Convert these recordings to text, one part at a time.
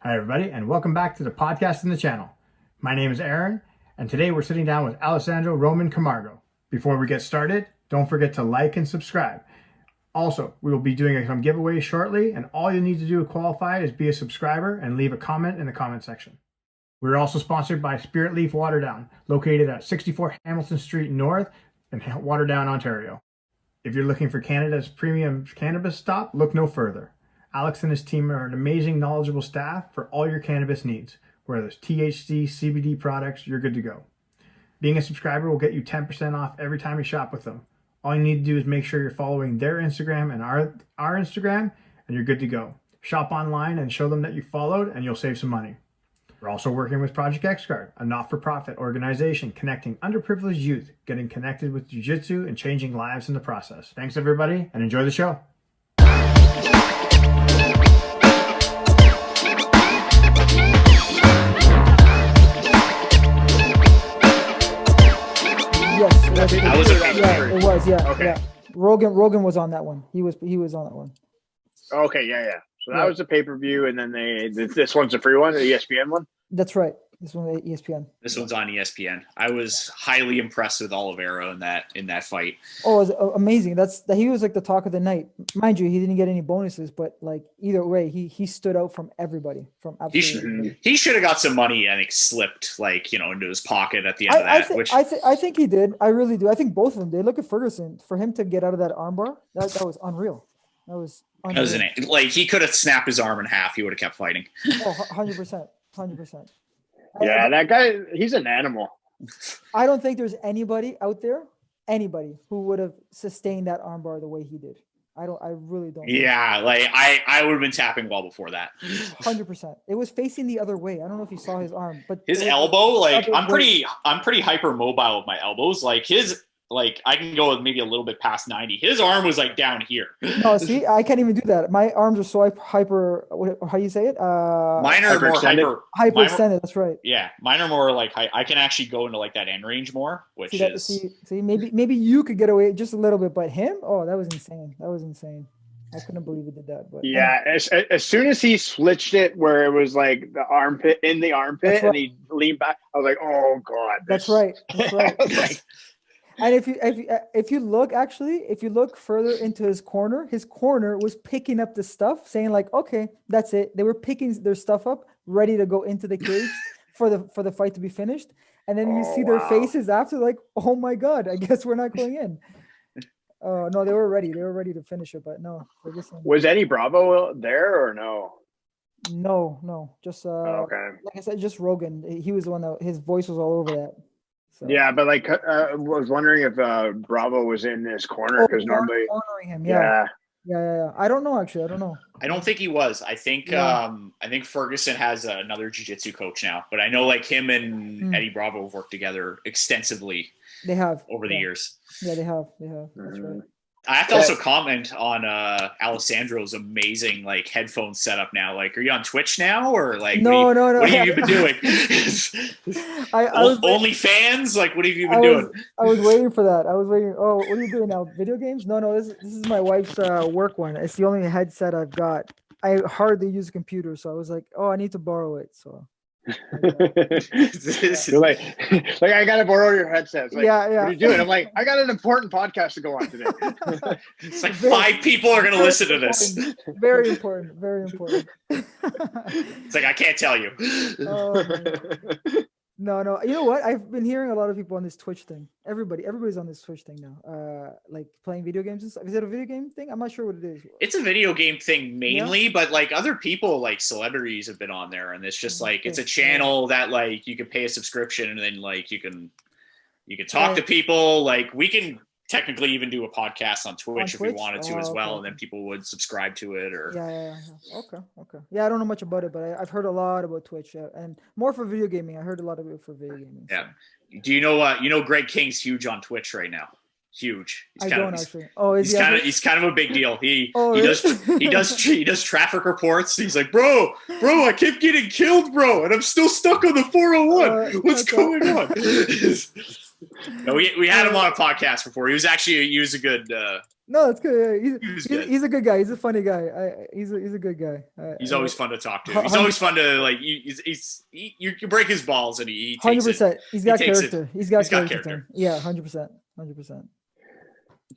Hi, everybody, and welcome back to the podcast and the channel. My name is Aaron, and today we're sitting down with Alessandro Roman-Camargo. Before we get started, don't forget to like and subscribe. Also, we will be doing some giveaways shortly, and all you need to do to qualify is be a subscriber and leave a comment in the comment section. We're also sponsored by Spirit Leaf Waterdown, located at 64 Hamilton Street North in Waterdown, Ontario. If you're looking for Canada's premium cannabis stop, look no further. Alex and his team are an amazing, knowledgeable staff for all your cannabis needs. Whether it's THC, CBD products, you're good to go. Being a subscriber will get you 10% off every time you shop with them. All you need to do is make sure you're following their Instagram and our Instagram, and you're good to go. Shop online and show them that you followed, and you'll save some money. We're also working with Project X-Guard, a not-for-profit organization connecting underprivileged youth, getting connected with jiu-jitsu and changing lives in the process. Thanks, everybody, and enjoy the show. It was. Okay. Yeah. Rogan was on that one. He was on that one. Okay, yeah. So that was the pay-per-view, and then this one's a free one, the ESPN one? That's right. This one ESPN. This one's on ESPN. I was highly impressed with Oliveira in that fight. Oh, it was amazing. He was like the talk of the night. Mind you, he didn't get any bonuses, but like either way, he stood out from everybody. He should have got some money, I think, slipped into his pocket at the end of that. I think he did. I really do. I think both of them did. Look at Ferguson. For him to get out of that armbar, that was unreal. That was unreal. He could have snapped his arm in half. He would have kept fighting. Oh, 100%. 100%. Yeah, that guy, he's an animal. I don't think there's anybody out there, who would have sustained that armbar the way he did. I really don't. Yeah, I would have been tapping well before that. 100%. It was facing the other way. I don't know if you saw his arm, but his elbow, I'm pretty hyper mobile with my elbows. I can go with maybe a little bit past 90. His arm was down here. No, see, I can't even do that. My arms are so hyper. How you say it? Mine are more hyperextended. That's right. Yeah, mine are more I can actually go into that end range more, which see, maybe you could get away just a little bit, but him, that was insane. I couldn't believe he did that. But yeah, as soon as he switched it where it was like the armpit in the armpit, and he leaned back, I was like, oh god. That's right. And if you look further into his corner was picking up the stuff, saying okay, that's it. They were picking their stuff up, ready to go into the cage for the fight to be finished. And then you see their faces after, oh my god, I guess we're not going in. No, they were ready. They were ready to finish it, but no. Was Eddie Bravo there or no? No. Just okay. Like I said, just Rogan. He was the one that his voice was all over that. So. Yeah, but I was wondering if Bravo was in this corner because normally cornering him. Yeah. I don't know, actually. I don't know. I don't think he was. I think Ferguson has another jiu-jitsu coach now, but I know him and Eddie Bravo have worked together extensively. They have over the years. Yeah, they have. That's right. I have to also comment on Alessandro's amazing headphone setup now. Are you on Twitch now or no? What have you been doing? OnlyFans? What have you been doing? I was waiting for that. I was waiting. Oh, what are you doing now? Video games? No. This is my wife's work one. It's the only headset I've got. I hardly use a computer, so I was like, I need to borrow it. So. You're like I gotta borrow your headset. Yeah. What are you doing? I'm like, I got an important podcast to go on today. It's 5 people are gonna listen to this. Very important. It's I can't tell you. No. You know what? I've been hearing a lot of people on this Twitch thing. Everybody's on this Twitch thing now. Playing video games and stuff. Is it a video game thing? I'm not sure what it is. It's a video game thing mainly, but other people, celebrities have been on there, and it's just it's a channel that you can pay a subscription, and then you can talk to people. We can technically even do a podcast on Twitch if we wanted to as well, and then people would subscribe to it. Or Okay. Yeah, I don't know much about it, but I've heard a lot about Twitch, and more for video gaming. I heard a lot of it for video gaming. Yeah. So. Do you know Greg King's huge on Twitch right now? Huge. He's kind of a big deal. He does traffic reports. He's like, bro, I keep getting killed, bro, and I'm still stuck on the 401. What's going on? No, we had him on a podcast before. He was a good No, it's good. He was good. He's a good guy. He's a funny guy. He's a good guy. He's always fun to talk to. He's always fun to like. You can break his balls and he takes 100%. it. He's got he takes character. it. He's got got character. Yeah, 100%. 100%.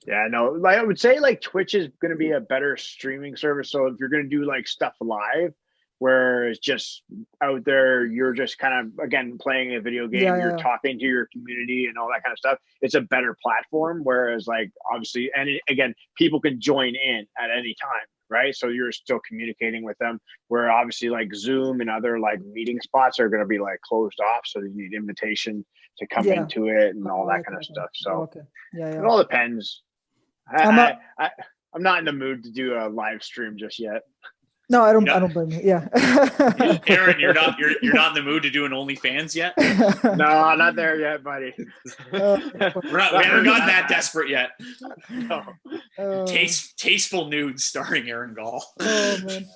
Yeah, no, like I would say like Twitch is going to be a better streaming service. So if you're going to do like stuff live, where it's just out there, you're just kind of, again, playing a video game, you're talking to your community and all that kind of stuff. It's a better platform. Whereas like, obviously, and again, people can join in at any time, right? So you're still communicating with them, where obviously like Zoom and other like meeting spots are going to be like closed off. So you need invitation to come into it and all that kind of stuff. So it all depends. I'm not in the mood to do a live stream just yet. No, I don't blame you. Yeah. Aaron, you're not in the mood to do an OnlyFans yet? No, not there yet, buddy. We haven't gotten that desperate yet. No. Tasteful nudes starring Aaron Gall. Oh man.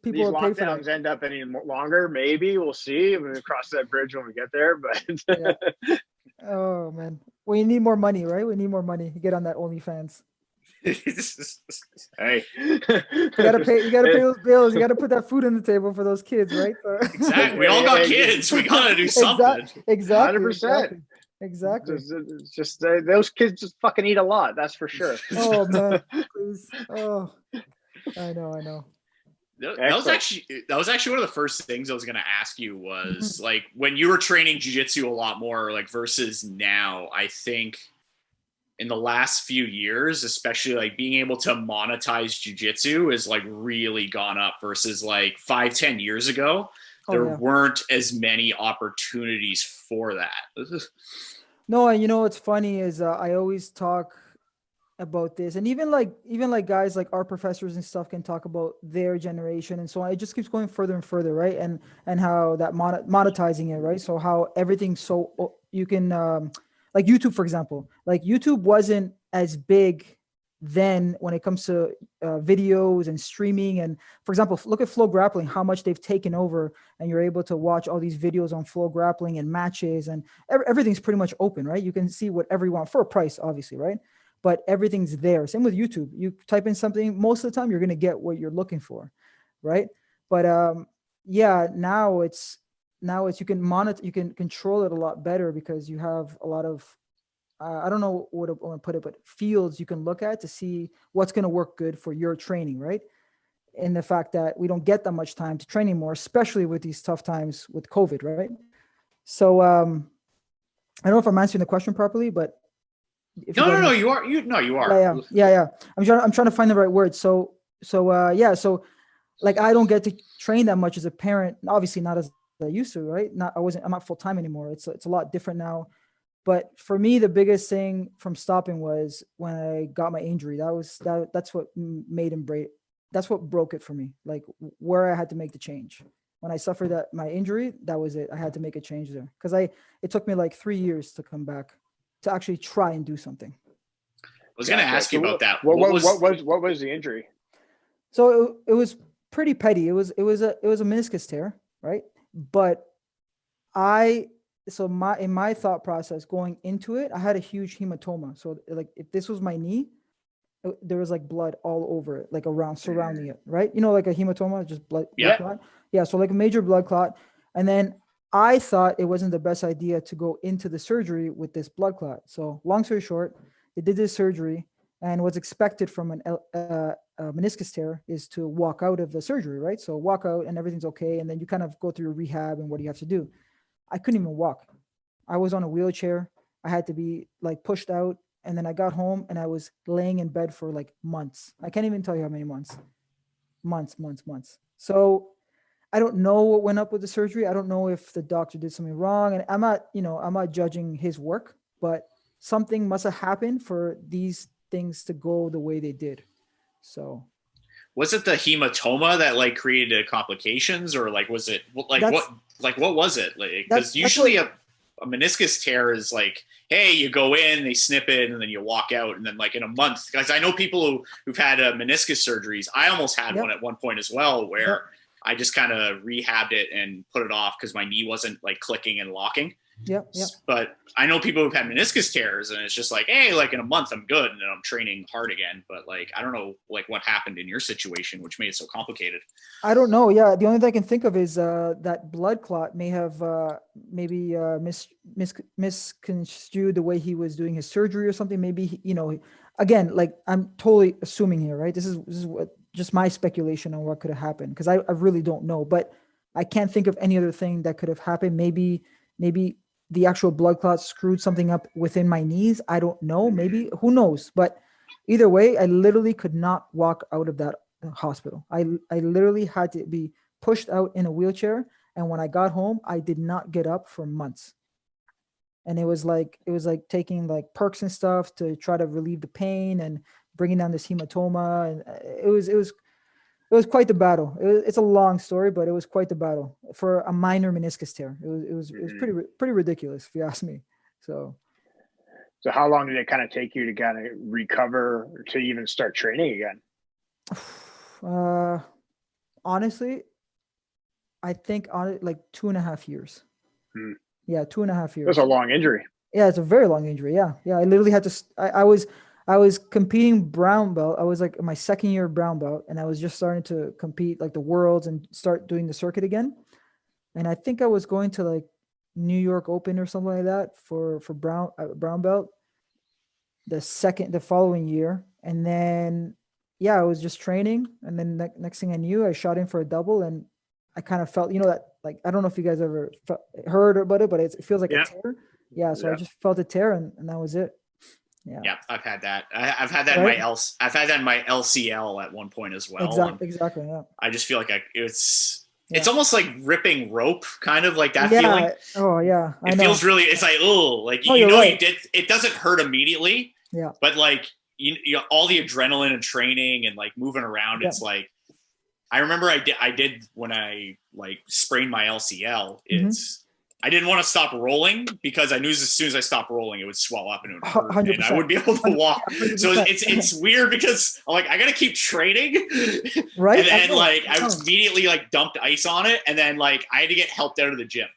People These will pay for lockdowns that. end up any longer. Maybe we'll see. We'll cross that bridge when we get there. But Oh man, we need more money, right? We need more money to get on that OnlyFans. Hey, You gotta pay those bills. You gotta put that food on the table for those kids, right? Exactly. We all got kids. We gotta do something. Exactly. 100%. Exactly. It's just those kids just fucking eat a lot. That's for sure. Oh man, please. Oh, I know. That was actually one of the first things I was going to ask you was like when you were training jiu-jitsu a lot more like versus now. I think in the last few years, especially like being able to monetize jiu-jitsu is like really gone up versus like 5-10 years ago. There weren't as many opportunities for that. No, and you know what's funny is I always talk about this, and even like guys like our professors and stuff can talk about their generation and so on. It just keeps going further and further, right? And how that monetizing it, right? So how everything's so you can like YouTube, for example, like YouTube wasn't as big then when it comes to videos and streaming. And for example, look at flograppling, how much they've taken over, and you're able to watch all these videos on flograppling and matches, and everything's pretty much open, right? You can see whatever you want for a price, obviously, right? But everything's there. Same with YouTube. You type in something, most of the time you're going to get what you're looking for, right? But now it's you can control it a lot better because you have a lot of I don't know what I want to put it, but fields you can look at to see what's going to work good for your training, right? And the fact that we don't get that much time to train anymore, especially with these tough times with COVID, right? So I don't know if I'm answering the question properly, but No, you are. Yeah. I'm trying to find the right word. So like I don't get to train that much as a parent, obviously not as I used to, right? I'm not full time anymore. It's a lot different now. But for me, the biggest thing from stopping was when I got my injury. That's what made him break. That's what broke it for me. Like where I had to make the change. When I suffered my injury, that was it. I had to make a change there because it took me like 3 years to come back to actually try and do something. I was going to ask you about that. What was the injury? So it was pretty petty. It was a meniscus tear, right? But in my thought process going into it, I had a huge hematoma. So like if this was my knee, there was like blood all over it, like surrounding it, right? You know, like a hematoma, just blood clot. Yeah. So like a major blood clot. And then I thought it wasn't the best idea to go into the surgery with this blood clot. So long story short, they did this surgery, and what's expected from a meniscus tear is to walk out of the surgery, right? So walk out and everything's okay. And then you kind of go through rehab and what do you have to do? I couldn't even walk. I was on a wheelchair. I had to be like pushed out. And then I got home and I was laying in bed for like months. I can't even tell you how many months. Months. So I don't know what went up with the surgery. I don't know if the doctor did something wrong. And I'm not judging his work, but something must have happened for these things to go the way they did. So was it the hematoma that like created complications, or like was it like what was it? Like, because usually a meniscus tear is like, hey, you go in, they snip it, and then you walk out, and then like in a month. Because I know people who've had meniscus surgeries. I almost had one at one point as well, where I just kind of rehabbed it and put it off because my knee wasn't like clicking and locking. Yeah. But I know people who've had meniscus tears, and it's just like, hey, like in a month I'm good, and then I'm training hard again. But like, I don't know, like what happened in your situation, which made it so complicated. I don't know. Yeah, the only thing I can think of is that blood clot may have maybe misconstrued the way he was doing his surgery or something. Maybe again, like I'm totally assuming here, right? This is what just my speculation on what could have happened, because I really don't know. But I can't think of any other thing that could have happened. Maybe the actual blood clot screwed something up within my knees. I don't know. Maybe, who knows? But either way, I literally could not walk out of that hospital. I literally had to be pushed out in a wheelchair. And when I got home, I did not get up for months. And it was like taking like perks and stuff to try to relieve the pain and bringing down this hematoma. And it was quite the battle. It's a long story, but it was quite the battle for a minor meniscus tear. It was pretty ridiculous, if you ask me. So how long did it kind of take you to kind of recover to even start training again? Honestly, I think on it like 2.5 years. Yeah, 2.5 years. That's a long injury. Yeah, it's a very long injury. Yeah. I literally had to. I was competing brown belt. I was like in my second year of brown belt, and I was just starting to compete like the worlds and start doing the circuit again. And I think I was going to like New York Open or something like that for brown belt the following year. And then, I was just training. And then next thing I knew, I shot in for a double, and I kind of felt, that, like, I don't know if you guys ever heard about it, but it feels like a tear. Yeah. So I just felt a tear, and that was it. Yeah, I've had that. I've had that in my LCL at one point as well. Exactly. Yeah. I just feel like it's almost like ripping rope, kind of like that feeling. Oh yeah. It feels really. It's like, you did. It doesn't hurt immediately. Yeah. But like you all the adrenaline and training and like moving around. It's like, I remember I did when I like sprained my LCL. I didn't want to stop rolling because I knew as soon as I stopped rolling, it would swell up and it would hurt, 100%. And I wouldn't be able to walk. 100%. So it's weird because I'm like, I got to keep training. Right. And then I immediately like dumped ice on it. And then like, I had to get helped out of the gym.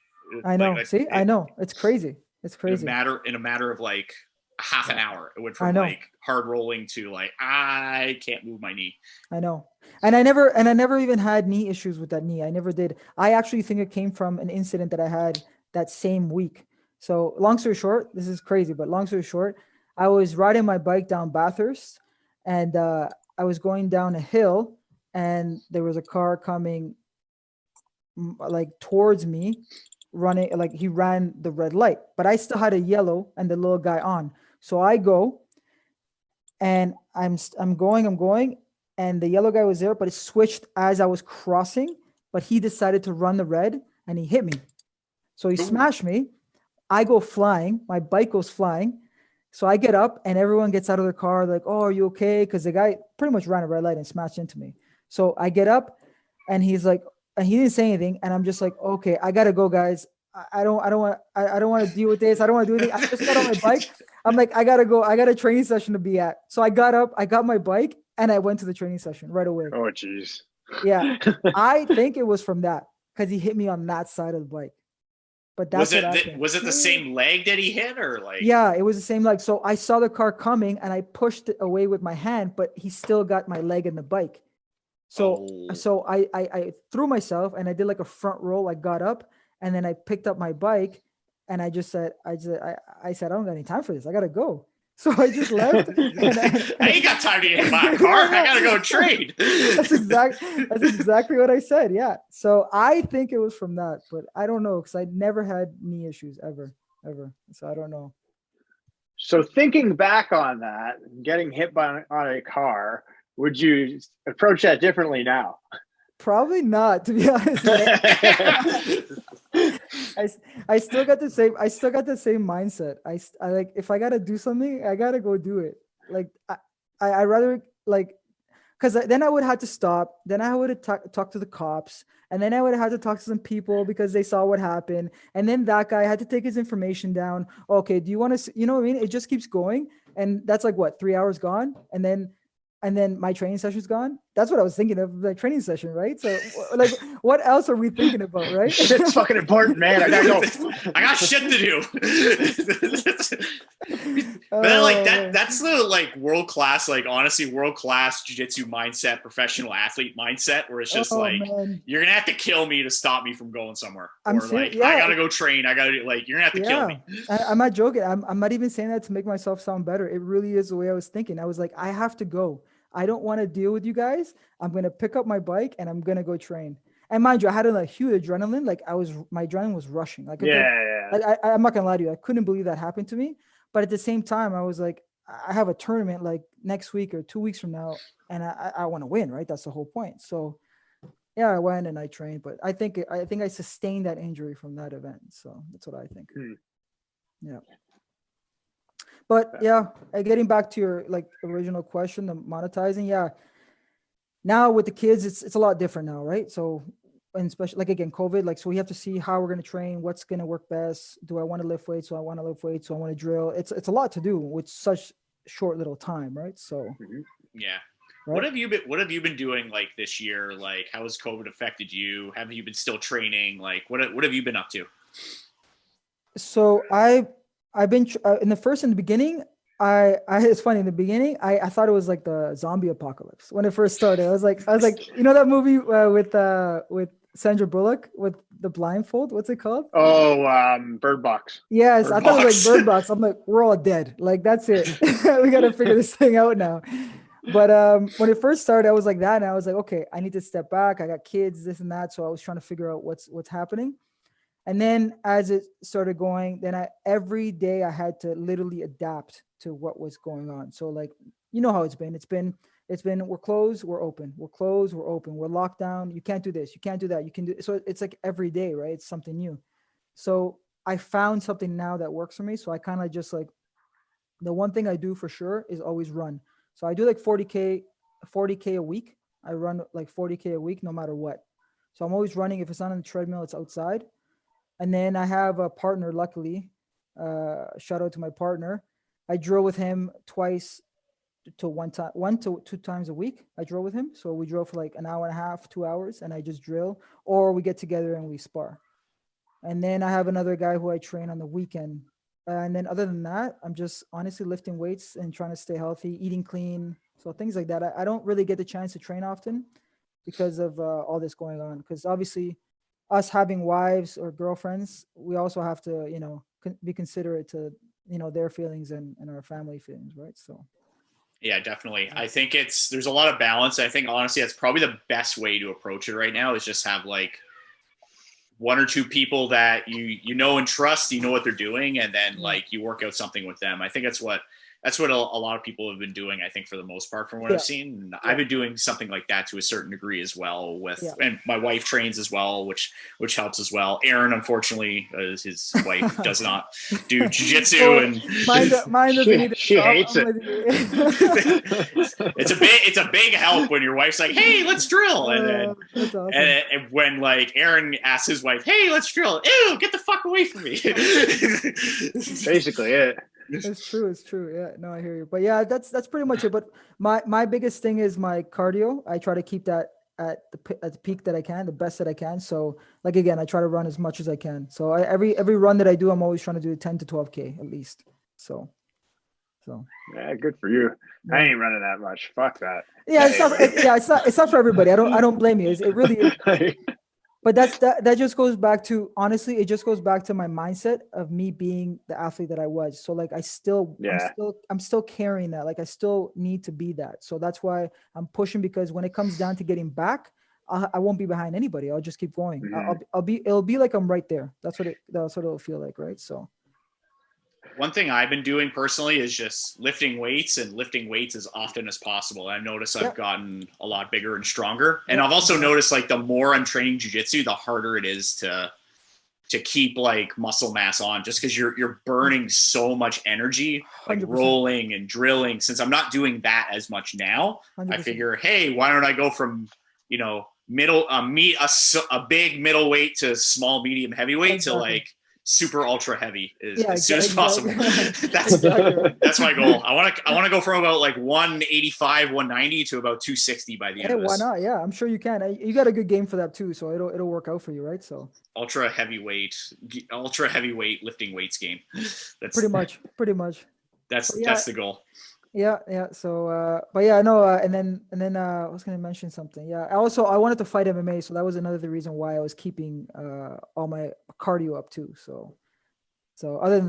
I know. I know. It's crazy. It's crazy. In a matter of like half an hour, it went from like hard rolling to like, I can't move my knee. I know. And I never even had knee issues with that knee. I never did. I actually think it came from an incident that I had that same week. So long story short, this is crazy, but long story short, I was riding my bike down Bathurst, and I was going down a hill, and there was a car coming like towards me, running, like he ran the red light, but I still had a yellow and the little guy on. So I go, and I'm going, and the yellow guy was there, but it switched as I was crossing, but he decided to run the red, and he hit me. So he smashed me. I go flying. My bike goes flying. So I get up, and everyone gets out of their car. Like, oh, are you okay? Because the guy pretty much ran a red light and smashed into me. So I get up, and he's like, and he didn't say anything. And I'm just like, okay, I gotta go, guys. I don't want to deal with this. I don't want to do anything. I just got on my bike. I'm like, I gotta go. I got a training session to be at. So I got up, I got my bike, and I went to the training session right away. Oh, geez. Yeah. I think it was from that, because he hit me on that side of the bike. But that's was it the same leg that he hit, or like? Yeah, it was the same leg. So I saw the car coming, and I pushed it away with my hand, but he still got my leg in the bike. So I threw myself, and I did like a front roll. I got up, and then I picked up my bike, and I said, I don't got any time for this. I gotta go. So I just left. I ain't got time to get in my car. I gotta go trade. That's exactly what I said. Yeah. So I think it was from that, but I don't know, because I never had knee issues ever. So I don't know. So thinking back on that, getting hit on a car, would you approach that differently now? Probably not, to be honest. I still got the same mindset. I like, if I gotta do something, I gotta go do it. Like I rather, like, because then I would have to stop. Then I would have talked to the cops, and then I would have to talk to some people because they saw what happened. And then that guy had to take his information down. Okay, do you want to? You know what I mean? It just keeps going, and that's like what, 3 hours gone, and then and then my training session's gone. That's what I was thinking of, the training session, right? So like, what else are we thinking about, right? Shit's fucking important, man. I gotta go. I got shit to do. But then, like that's the like world class, like honestly world class jiu-jitsu mindset, professional athlete mindset, where it's just man. you're gonna have to kill me to stop me from going somewhere. I gotta go train. I gotta like you're gonna have to kill me. I'm not joking. I'm not even saying that to make myself sound better. It really is the way I was thinking. I was like, I have to go. I don't want to deal with you guys. I'm going to pick up my bike and I'm going to go train. And mind you, I had a huge adrenaline. Like my adrenaline was rushing. Like, I'm not going to lie to you. I couldn't believe that happened to me. But at the same time, I was like, I have a tournament like next week or 2 weeks from now, and I want to win, right? That's the whole point. So yeah, I went and I trained, but I think I sustained that injury from that event. So that's what I think. Yeah. But yeah, getting back to your like original question, the monetizing. Yeah. Now with the kids, it's a lot different now, right? So, and especially like again, COVID, like, so we have to see how we're going to train, what's going to work best. Do I want to lift weights? So I want to lift weights. So I want to drill. It's a lot to do with such short little time, right? So yeah. Right? What have you been doing like this year? Like, how has COVID affected you? Have you been still training? Like, what have you been up to? So I've been in the beginning. It's funny, in the beginning, I thought it was like the zombie apocalypse when it first started. I was like, you know that movie with Sandra Bullock with the blindfold? What's it called? Oh, Bird Box. Yes, Bird I thought it was Box. like Bird Box. I'm like, we're all dead. Like, that's it. We got to figure this thing out now. But when it first started, I was like that, and I was like, okay, I need to step back. I got kids, this and that. So I was trying to figure out what's happening. And then as it started going, then every day I had to literally adapt to what was going on. So like, you know how it's been. It's been we're closed, we're open. We're closed, we're open. We're locked down. You can't do this. You can't do that. You can do. So it's like every day, right? It's something new. So I found something now that works for me. So I kind of just like, the one thing I do for sure is always run. So I do like 40K a week. I run like 40K a week, no matter what. So I'm always running. If it's not on the treadmill, it's outside. And then I have a partner, luckily, shout out to my partner. I drill with him twice to one to two times a week. I drill with him. So we drill for like an hour and a half, 2 hours, and I just drill, or we get together and we spar. And then I have another guy who I train on the weekend. And then other than that, I'm just honestly lifting weights and trying to stay healthy, eating clean. So things like that. I don't really get the chance to train often because of all this going on. Because obviously, us having wives or girlfriends, we also have to, be considerate to, their feelings and our family feelings, right? So. Yeah, definitely. I think there's a lot of balance. I think honestly, that's probably the best way to approach it right now is just have like one or two people that you know and trust, you know what they're doing, and then like you work out something with them. I think that's what a lot of people have been doing, I think, for the most part, from what I've seen. And I've been doing something like that to a certain degree as well and my wife trains as well, which helps as well. Aaron, unfortunately, his wife does not do jiu-jitsu and mine she hates it. It's a big help when your wife's like, hey, let's drill. And then awesome. and when like Aaron asks his wife, hey, let's drill. Ew, get the fuck away from me. Basically it. It's true. Yeah, no, I hear you. But yeah, that's pretty much it. But my biggest thing is my cardio. I try to keep that at the peak that I can, the best that I can. So like, again, I try to run as much as I can. So every run that I do, I'm always trying to do 10 to 12K at least. So yeah, good for you. Yeah. I ain't running that much. Fuck that. Yeah, it's not for everybody. I don't blame you. It really is. But that just goes back to, honestly, it just goes back to my mindset of me being the athlete that I was. So like, I'm still carrying that. Like I still need to be that. So that's why I'm pushing, because when it comes down to getting back, I won't be behind anybody. I'll just keep going. Mm-hmm. It'll be like I'm right there. That's what it'll feel like. Right. So. One thing I've been doing personally is just lifting weights as often as possible. I've noticed I've gotten a lot bigger and stronger. And I've also noticed like the more I'm training jiu-jitsu, the harder it is to keep like muscle mass on, just because you're burning so much energy, like 100%. Rolling and drilling. Since I'm not doing that as much now, 100%. I figure, hey, why don't I go from, a big middleweight to small, medium, heavyweight to like super ultra heavy as soon exactly. as possible. That's my goal. I want to go from about like 185, 190 to about 260 by the end Hey, of this. why not? Yeah, I'm sure you can. You got a good game for that too, so it'll work out for you, right? So ultra heavyweight lifting weights game. That's pretty much. That's the goal. Yeah. So, but yeah, no. And then I was gonna mention something. Yeah. I wanted to fight MMA, so that was another reason why I was keeping all my cardio up too. So other than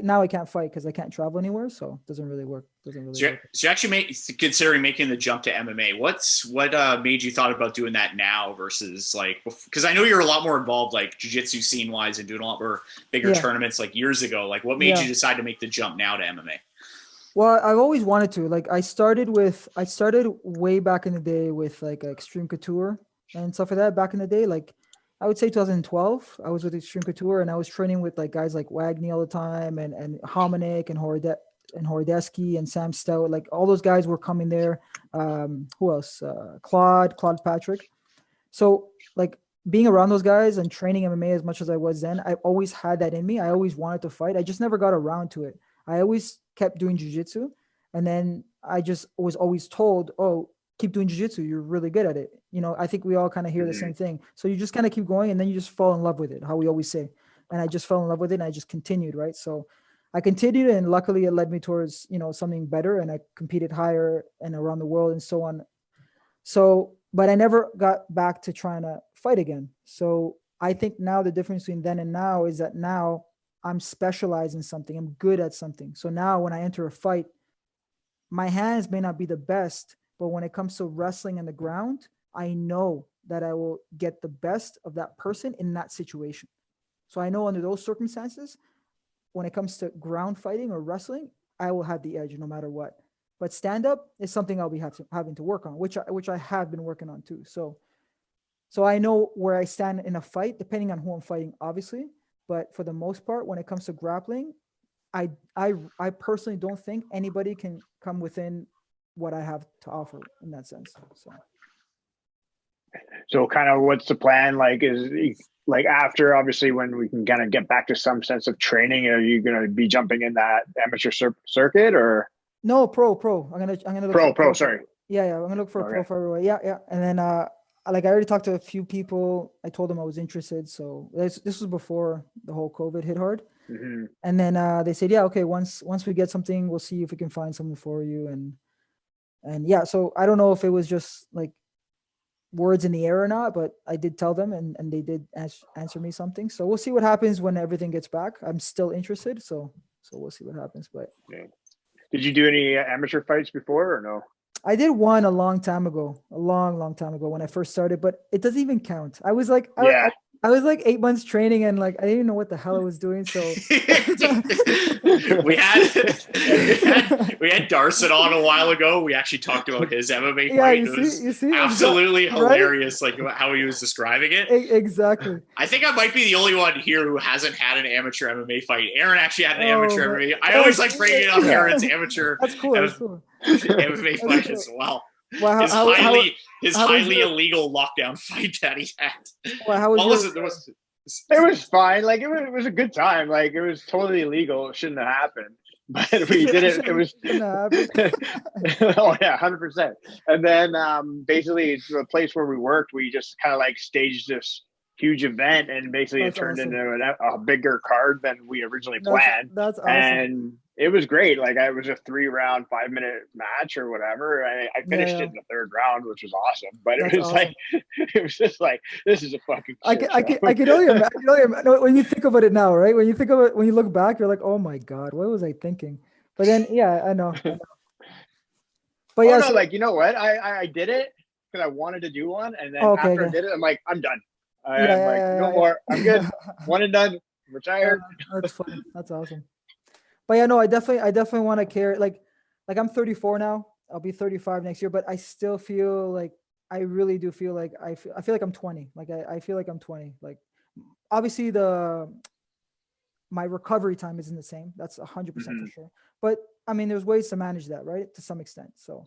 now I can't fight because I can't travel anywhere, so it doesn't really work. So you actually considering making the jump to MMA. What made you thought about doing that now versus like, because I know you're a lot more involved like jiu-jitsu scene wise and doing a lot more bigger tournaments like years ago. Like what made you decide to make the jump now to MMA? Well, I've always wanted to. Like I started way back in the day with like Extreme Couture and stuff like that back in the day. Like I would say 2012, I was with Extreme Couture and I was training with like guys like Wagner all the time and Hominick and Horodeski and Sam Stout. Like all those guys were coming there. Who else? Claude Patrick. So like being around those guys and training MMA as much as I was then, I always had that in me. I always wanted to fight. I just never got around to it. I always kept doing jiu-jitsu. And then I just was always told, oh, keep doing jiu-jitsu. You're really good at it. You know, I think we all kind of hear the same thing. So you just kind of keep going and then you just fall in love with it, how we always say. And I just fell in love with it and I just continued, right? So I continued and luckily it led me towards, you know, something better and I competed higher and around the world and so on. So, but I never got back to trying to fight again. So I think now the difference between then and now is that now I'm specialized in something. I'm good at something. So now when I enter a fight, my hands may not be the best, but when it comes to wrestling on the ground, I know that I will get the best of that person in that situation. So I know under those circumstances, when it comes to ground fighting or wrestling, I will have the edge no matter what. But stand up is something I'll be having to work on, which I have been working on too. So I know where I stand in a fight, depending on who I'm fighting, obviously. But for the most part, when it comes to grappling, I personally don't think anybody can come within what I have to offer in that sense. So kind of what's the plan? Like, is like after obviously when we can kind of get back to some sense of training, are you going to be jumping in that amateur circuit or? No, pro. I'm gonna look pro. Sorry. Yeah. I'm gonna look for a pro for everywhere. Yeah. And then like I already talked to a few people. I told them I was interested. So this was before the whole COVID hit hard. Mm-hmm. And then they said, yeah, okay. Once we get something, we'll see if we can find something for you. And yeah. So I don't know if it was just like words in the air or not, but I did tell them, and they did answer me something. So we'll see what happens when everything gets back. I'm still interested. So we'll see what happens. But yeah. Did you do any amateur fights before or no? I did one a long time ago when I first started, but it doesn't even count. I was like, I was like 8 months training and like, I didn't even know what the hell I was doing. So we had Darson on a while ago. We actually talked about his MMA fight. You see, absolutely hilarious. Right? Like how he was describing it. Exactly. I think I might be the only one here who hasn't had an amateur MMA fight. Aaron actually had an amateur MMA. I always like bringing up Aaron's amateur. That's cool. MMA fight as well. Well, his highly illegal lockdown fight that he had. Well, how was it was fine. Like it was a good time. Like it was totally illegal. It shouldn't have happened. But we did it. It was oh yeah, 100%. And then basically the place where we worked, we just kind of like staged this huge event and basically it turned into a bigger card than we originally planned. That's awesome. And it was great. Like it was a 3-round, 5-minute match or whatever. I finished it in the 3rd round, which was awesome. But it was awesome. Like, it was just like, this is a fucking shit I can only imagine when you think about it now, right? When you think of it, when you look back, you're like, oh my God, what was I thinking? But then, yeah, I know. But yeah, like, you know what? I did it because I wanted to do one. And then after I did it, I'm like, I'm done. No more. I'm good. One and done. Retired. That's fun. That's awesome. But yeah, no, I definitely want to carry like I'm 34 now. I'll be 35 next year, but I still feel like I really do feel like I feel like I'm 20. Like I feel like I'm 20. Like obviously my recovery time isn't the same. That's 100% for sure. But I mean, there's ways to manage that, right? To some extent. So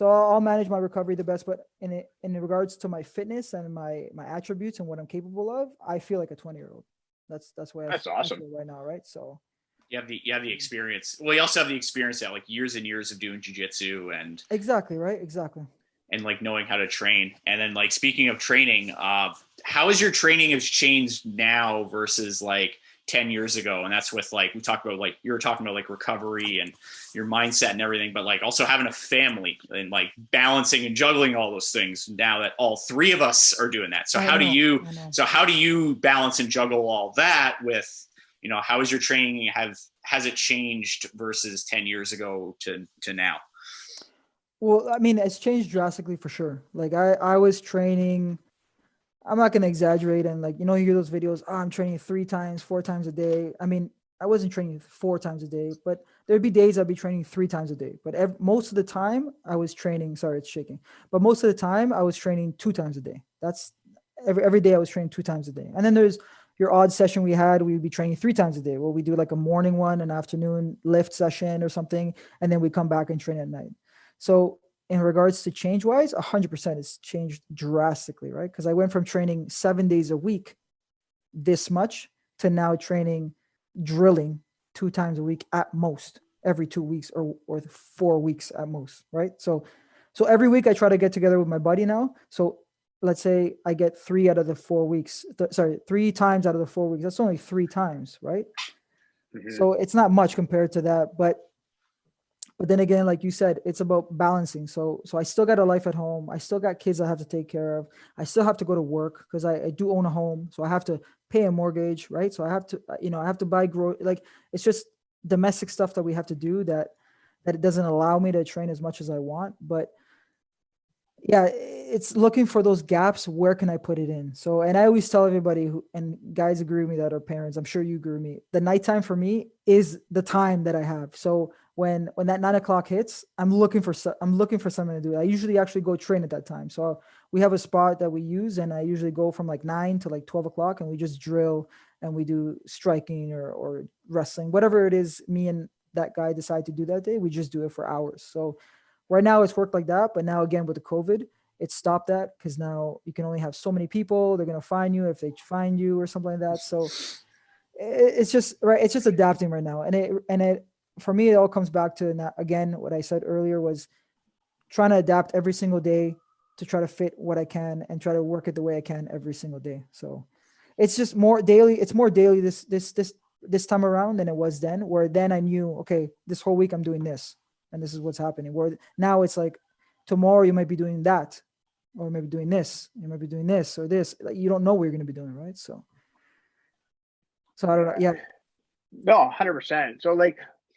I'll manage my recovery the best, but in regards to my fitness and my attributes and what I'm capable of, I feel like a 20-year-old. That's why That's I awesome. feel right now, right? So you have the experience. Well, you also have the experience that like years and years of doing jiu-jitsu and exactly, right? Exactly. like knowing how to train. And then like speaking of training, how has your training has changed now versus like 10 years ago? And that's with like we talked about like you were talking about like recovery and your mindset and everything, but like also having a family and like balancing and juggling all those things now that all three of us are doing that. So I how do know. you balance and juggle all that with, you know, how is your training has it changed versus 10 years ago to now? Well, I mean, it's changed drastically for sure. Like I was training, I'm not going to exaggerate. And like, you know, you hear those videos, oh, I'm training 3 times, 4 times a day. I mean, I wasn't training 4 times a day, but there'd be days I'd be training 3 times a day. But most of the time I was training, sorry, it's shaking. But most of the time I was training 2 times a day. That's every day I was training 2 times a day. And then there's your odd session we'd be training 3 times a day. Well, we do like a morning one, an afternoon lift session or something. And then we come back and train at night. So in regards to change wise, 100% has changed drastically, right? Because I went from training 7 days a week this much to now drilling 2 times a week at most, every 2 weeks or 4 weeks at most, right? So every week I try to get together with my buddy now. So let's say I get 3 out of the 4 weeks, 3 times out of the 4 weeks. That's only 3 times, right? Mm-hmm. So it's not much compared to that, but then again, like you said, it's about balancing. So I still got a life at home. I still got kids I have to take care of. I still have to go to work because I do own a home. So I have to pay a mortgage, right? So I have to, I have to buy like it's just domestic stuff that we have to do that it doesn't allow me to train as much as I want. But yeah, it's looking for those gaps. Where can I put it in? So, and I always tell everybody and guys agree with me that are parents, I'm sure you agree with me. The nighttime for me is the time that I have. So when that 9 o'clock hits, I'm looking for something to do. I usually actually go train at that time. So we have a spot that we use and I usually go from like 9 to like 12 o'clock and we just drill and we do striking or wrestling, whatever it is me and that guy decide to do that day. We just do it for hours. So right now it's worked like that, but now again with the COVID, it stopped that because now you can only have so many people. They're gonna find you if they find you or something like that. So it's just right. It's just adapting right now, and it for me it all comes back to again what I said earlier was trying to adapt every single day to try to fit what I can and try to work it the way I can every single day. So it's just more daily. It's more daily this time around than it was then. Where then I knew, okay, this whole week I'm doing this. And this is what's happening. Where now it's like tomorrow you might be doing that, or maybe doing this, you might be doing this or this. Like, you don't know what you're going to be doing, right? So I don't know. Yeah. No, 100%. So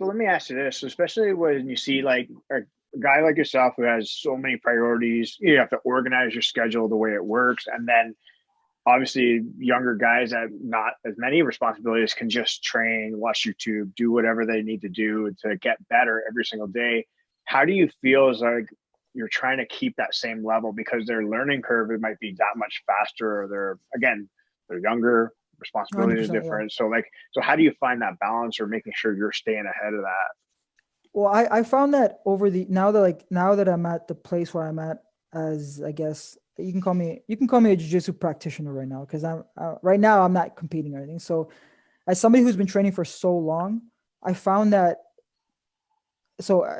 let me ask you this, especially when you see like a guy like yourself who has so many priorities, you have to organize your schedule the way it works. And then obviously younger guys that not as many responsibilities can just train, watch YouTube, do whatever they need to do to get better every single day. How do you feel as like you're trying to keep that same level because their learning curve, it might be that much faster or they're younger, responsibilities are different. Yeah. So how do you find that balance or making sure you're staying ahead of that? Well, I found that now that I'm at the place where I'm at, as I guess you can call me a jiu-jitsu practitioner right now, because right now I'm not competing or anything. So as somebody who's been training for so long, I found that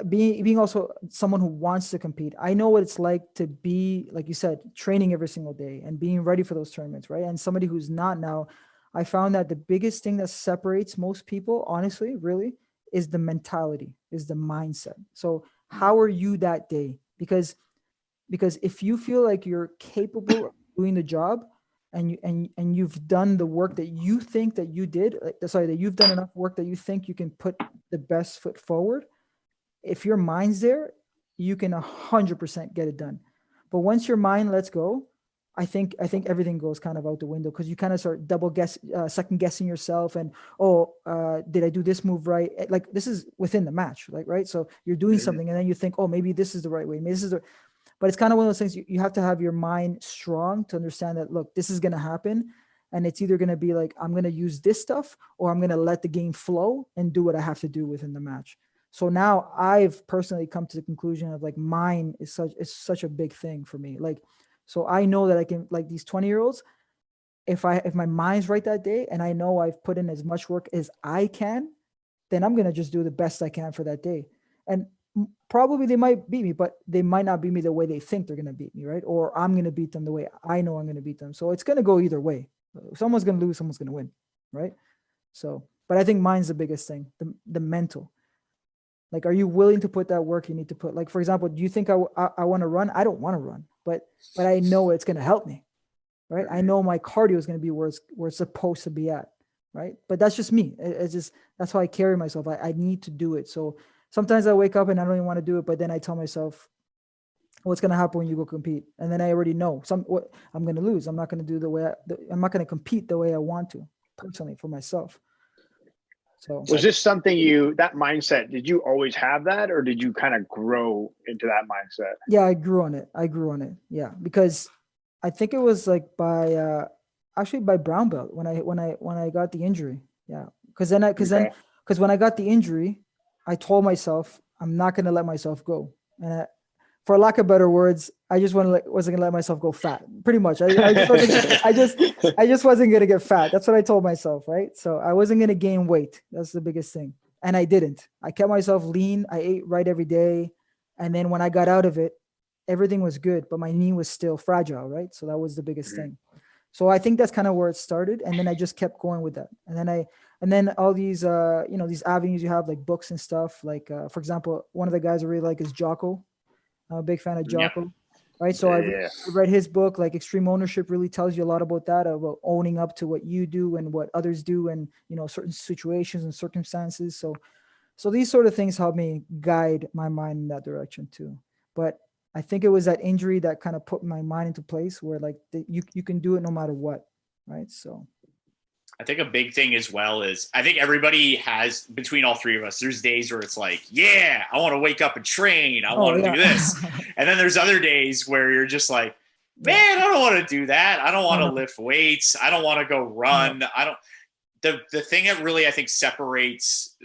being also someone who wants to compete, I know what it's like to be, like you said, training every single day and being ready for those tournaments, right? And somebody who's not now, I found that the biggest thing that separates most people, honestly, really, is the mentality, is the mindset. So how are you that day? Because if you feel like you're capable of doing the job and you've done the work that you think that you did, that you've done enough work that you think you can put the best foot forward, if your mind's there, you can 100% get it done. But once your mind lets go, I think everything goes kind of out the window, because you kind of start second guessing yourself and, did I do this move right? Like, this is within the match, like, right? So you're doing something and then you think, oh, maybe this is the right way. Maybe this is but it's kind of one of those things you have to have your mind strong to understand that, look, this is going to happen. And it's either going to be like, I'm going to use this stuff, or I'm going to let the game flow and do what I have to do within the match. So now I've personally come to the conclusion of like, mine is such a big thing for me. Like, so I know that I can, like, these 20-year-olds, if my mind's right that day and I know I've put in as much work as I can, then I'm going to just do the best I can for that day. And probably they might beat me, but they might not beat me the way they think they're going to beat me, right? Or I'm going to beat them the way I know I'm going to beat them. So it's going to go either way. Someone's going to lose, someone's going to win, right? So, but I think mine's the biggest thing, the mental. Like, are you willing to put that work you need to put? Like, for example, do you think I want to run? I don't want to run, but I know it's going to help me, right? I know my cardio is going to be where it's supposed to be at, right? But that's just me. It's just, that's how I carry myself. I need to do it. So sometimes I wake up and I don't even want to do it, but then I tell myself, what's going to happen when you go compete? And then I already know what I'm going to lose. I'm not going to do I'm not going to compete the way I want to personally for myself. So was this something that mindset, did you always have that, or did you kind of grow into that mindset? Yeah, I grew on it. Yeah. Because I think it was like actually by brown belt when I got the injury. Yeah. Cause when I got the injury, I told myself, I'm not going to let myself go. And for lack of better words, I just wasn't going to let myself go fat. Pretty much. I just wasn't going to get fat. That's what I told myself. Right. So I wasn't going to gain weight. That's the biggest thing. And I didn't. I kept myself lean. I ate right every day. And then when I got out of it, everything was good, but my knee was still fragile. Right. So that was the biggest thing. So I think that's kind of where it started. And then I just kept going with that. And then all these, these avenues you have, like books and stuff. Like, for example, one of the guys I really like is Jocko. I'm a big fan of Jocko, right? So I read his book, like Extreme Ownership really tells you a lot about that, about owning up to what you do and what others do and, certain situations and circumstances. So these sort of things help me guide my mind in that direction too. But I think it was that injury that kind of put my mind into place where like you can do it no matter what, right? So I think a big thing as well is I think everybody has, between all three of us, there's days where it's like, yeah, I want to wake up and train. I want to do this. And then there's other days where you're just like, man, I don't want to do that. I don't want to lift weights. I don't want to go run. The thing that really, I think, separates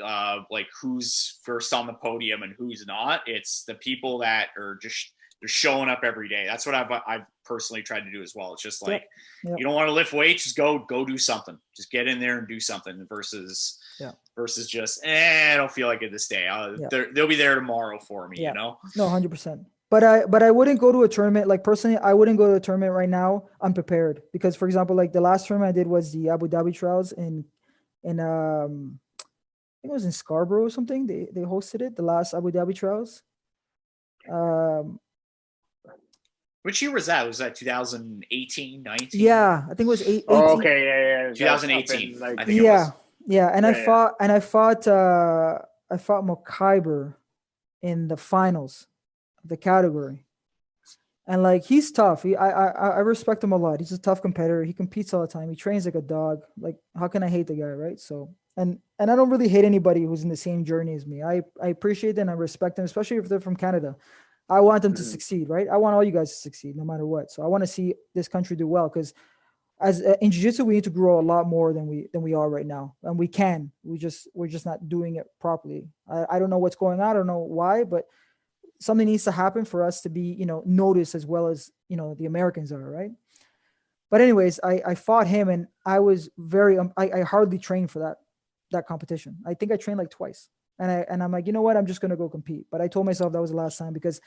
like who's first on the podium and who's not, it's the people that are just, they're showing up every day. That's what I've personally tried to do as well. It's just like, you don't want to lift weights, just go do something. Just get in there and do something versus just, I don't feel like it this day. They'll be there tomorrow for me, No, 100%. But I wouldn't go to a tournament. Like personally, I wouldn't go to a tournament right now unprepared because, for example, like the last tournament I did was the Abu Dhabi trials in I think it was in Scarborough or something. They hosted it, the last Abu Dhabi trials. Which year was that? Was that 2018, 19? Yeah, I think it was 18. Oh, okay, yeah. 2018. Like, I think it was. Yeah, and I fought Mokaiber in the finals of the category. And like he's tough. I respect him a lot. He's a tough competitor. He competes all the time. He trains like a dog. Like, how can I hate the guy, right? So and I don't really hate anybody who's in the same journey as me. I appreciate them and I respect them, especially if they're from Canada. I want them to succeed, right? I want all you guys to succeed no matter what. So I want to see this country do well because as in jiu-jitsu, we need to grow a lot more than we are right now. And we can. We're just not doing it properly. I don't know what's going on. I don't know why, but something needs to happen for us to be, noticed as well as, the Americans are, right? But anyways, I fought him and I was I hardly trained for that competition. I think I trained like twice. And I'm like, you know what? I'm just going to go compete. But I told myself that was the last time because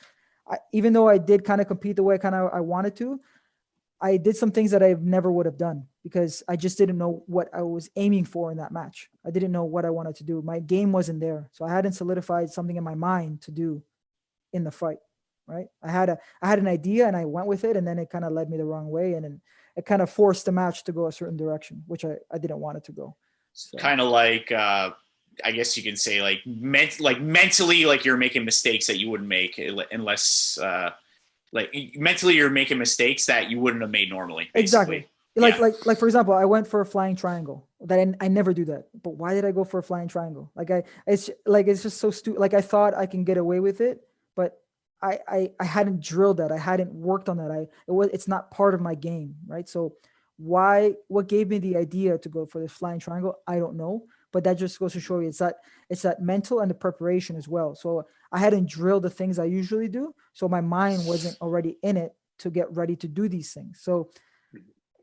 even though I did kind of compete the way I wanted to, I did some things that I never would have done because I just didn't know what I was aiming for in that match. I didn't know what I wanted to do. My game wasn't there. So I hadn't solidified something in my mind to do in the fight, right? I had an idea and I went with it and then it kind of led me the wrong way. And then it kind of forced the match to go a certain direction, which I didn't want it to go. So. Kind of like, I guess you can say like mentally, like you're making mistakes that you wouldn't make unless like mentally you're making mistakes that you wouldn't have made normally. Basically. Exactly. Like for example, I went for a flying triangle. That I never do that. But why did I go for a flying triangle? It's just so stupid. Like I thought I can get away with it, but I hadn't drilled that. I hadn't worked on that. It's not part of my game, right? So what gave me the idea to go for this flying triangle? I don't know. But that just goes to show you it's that mental and the preparation as well. So I hadn't drilled the things I usually do. So my mind wasn't already in it to get ready to do these things. So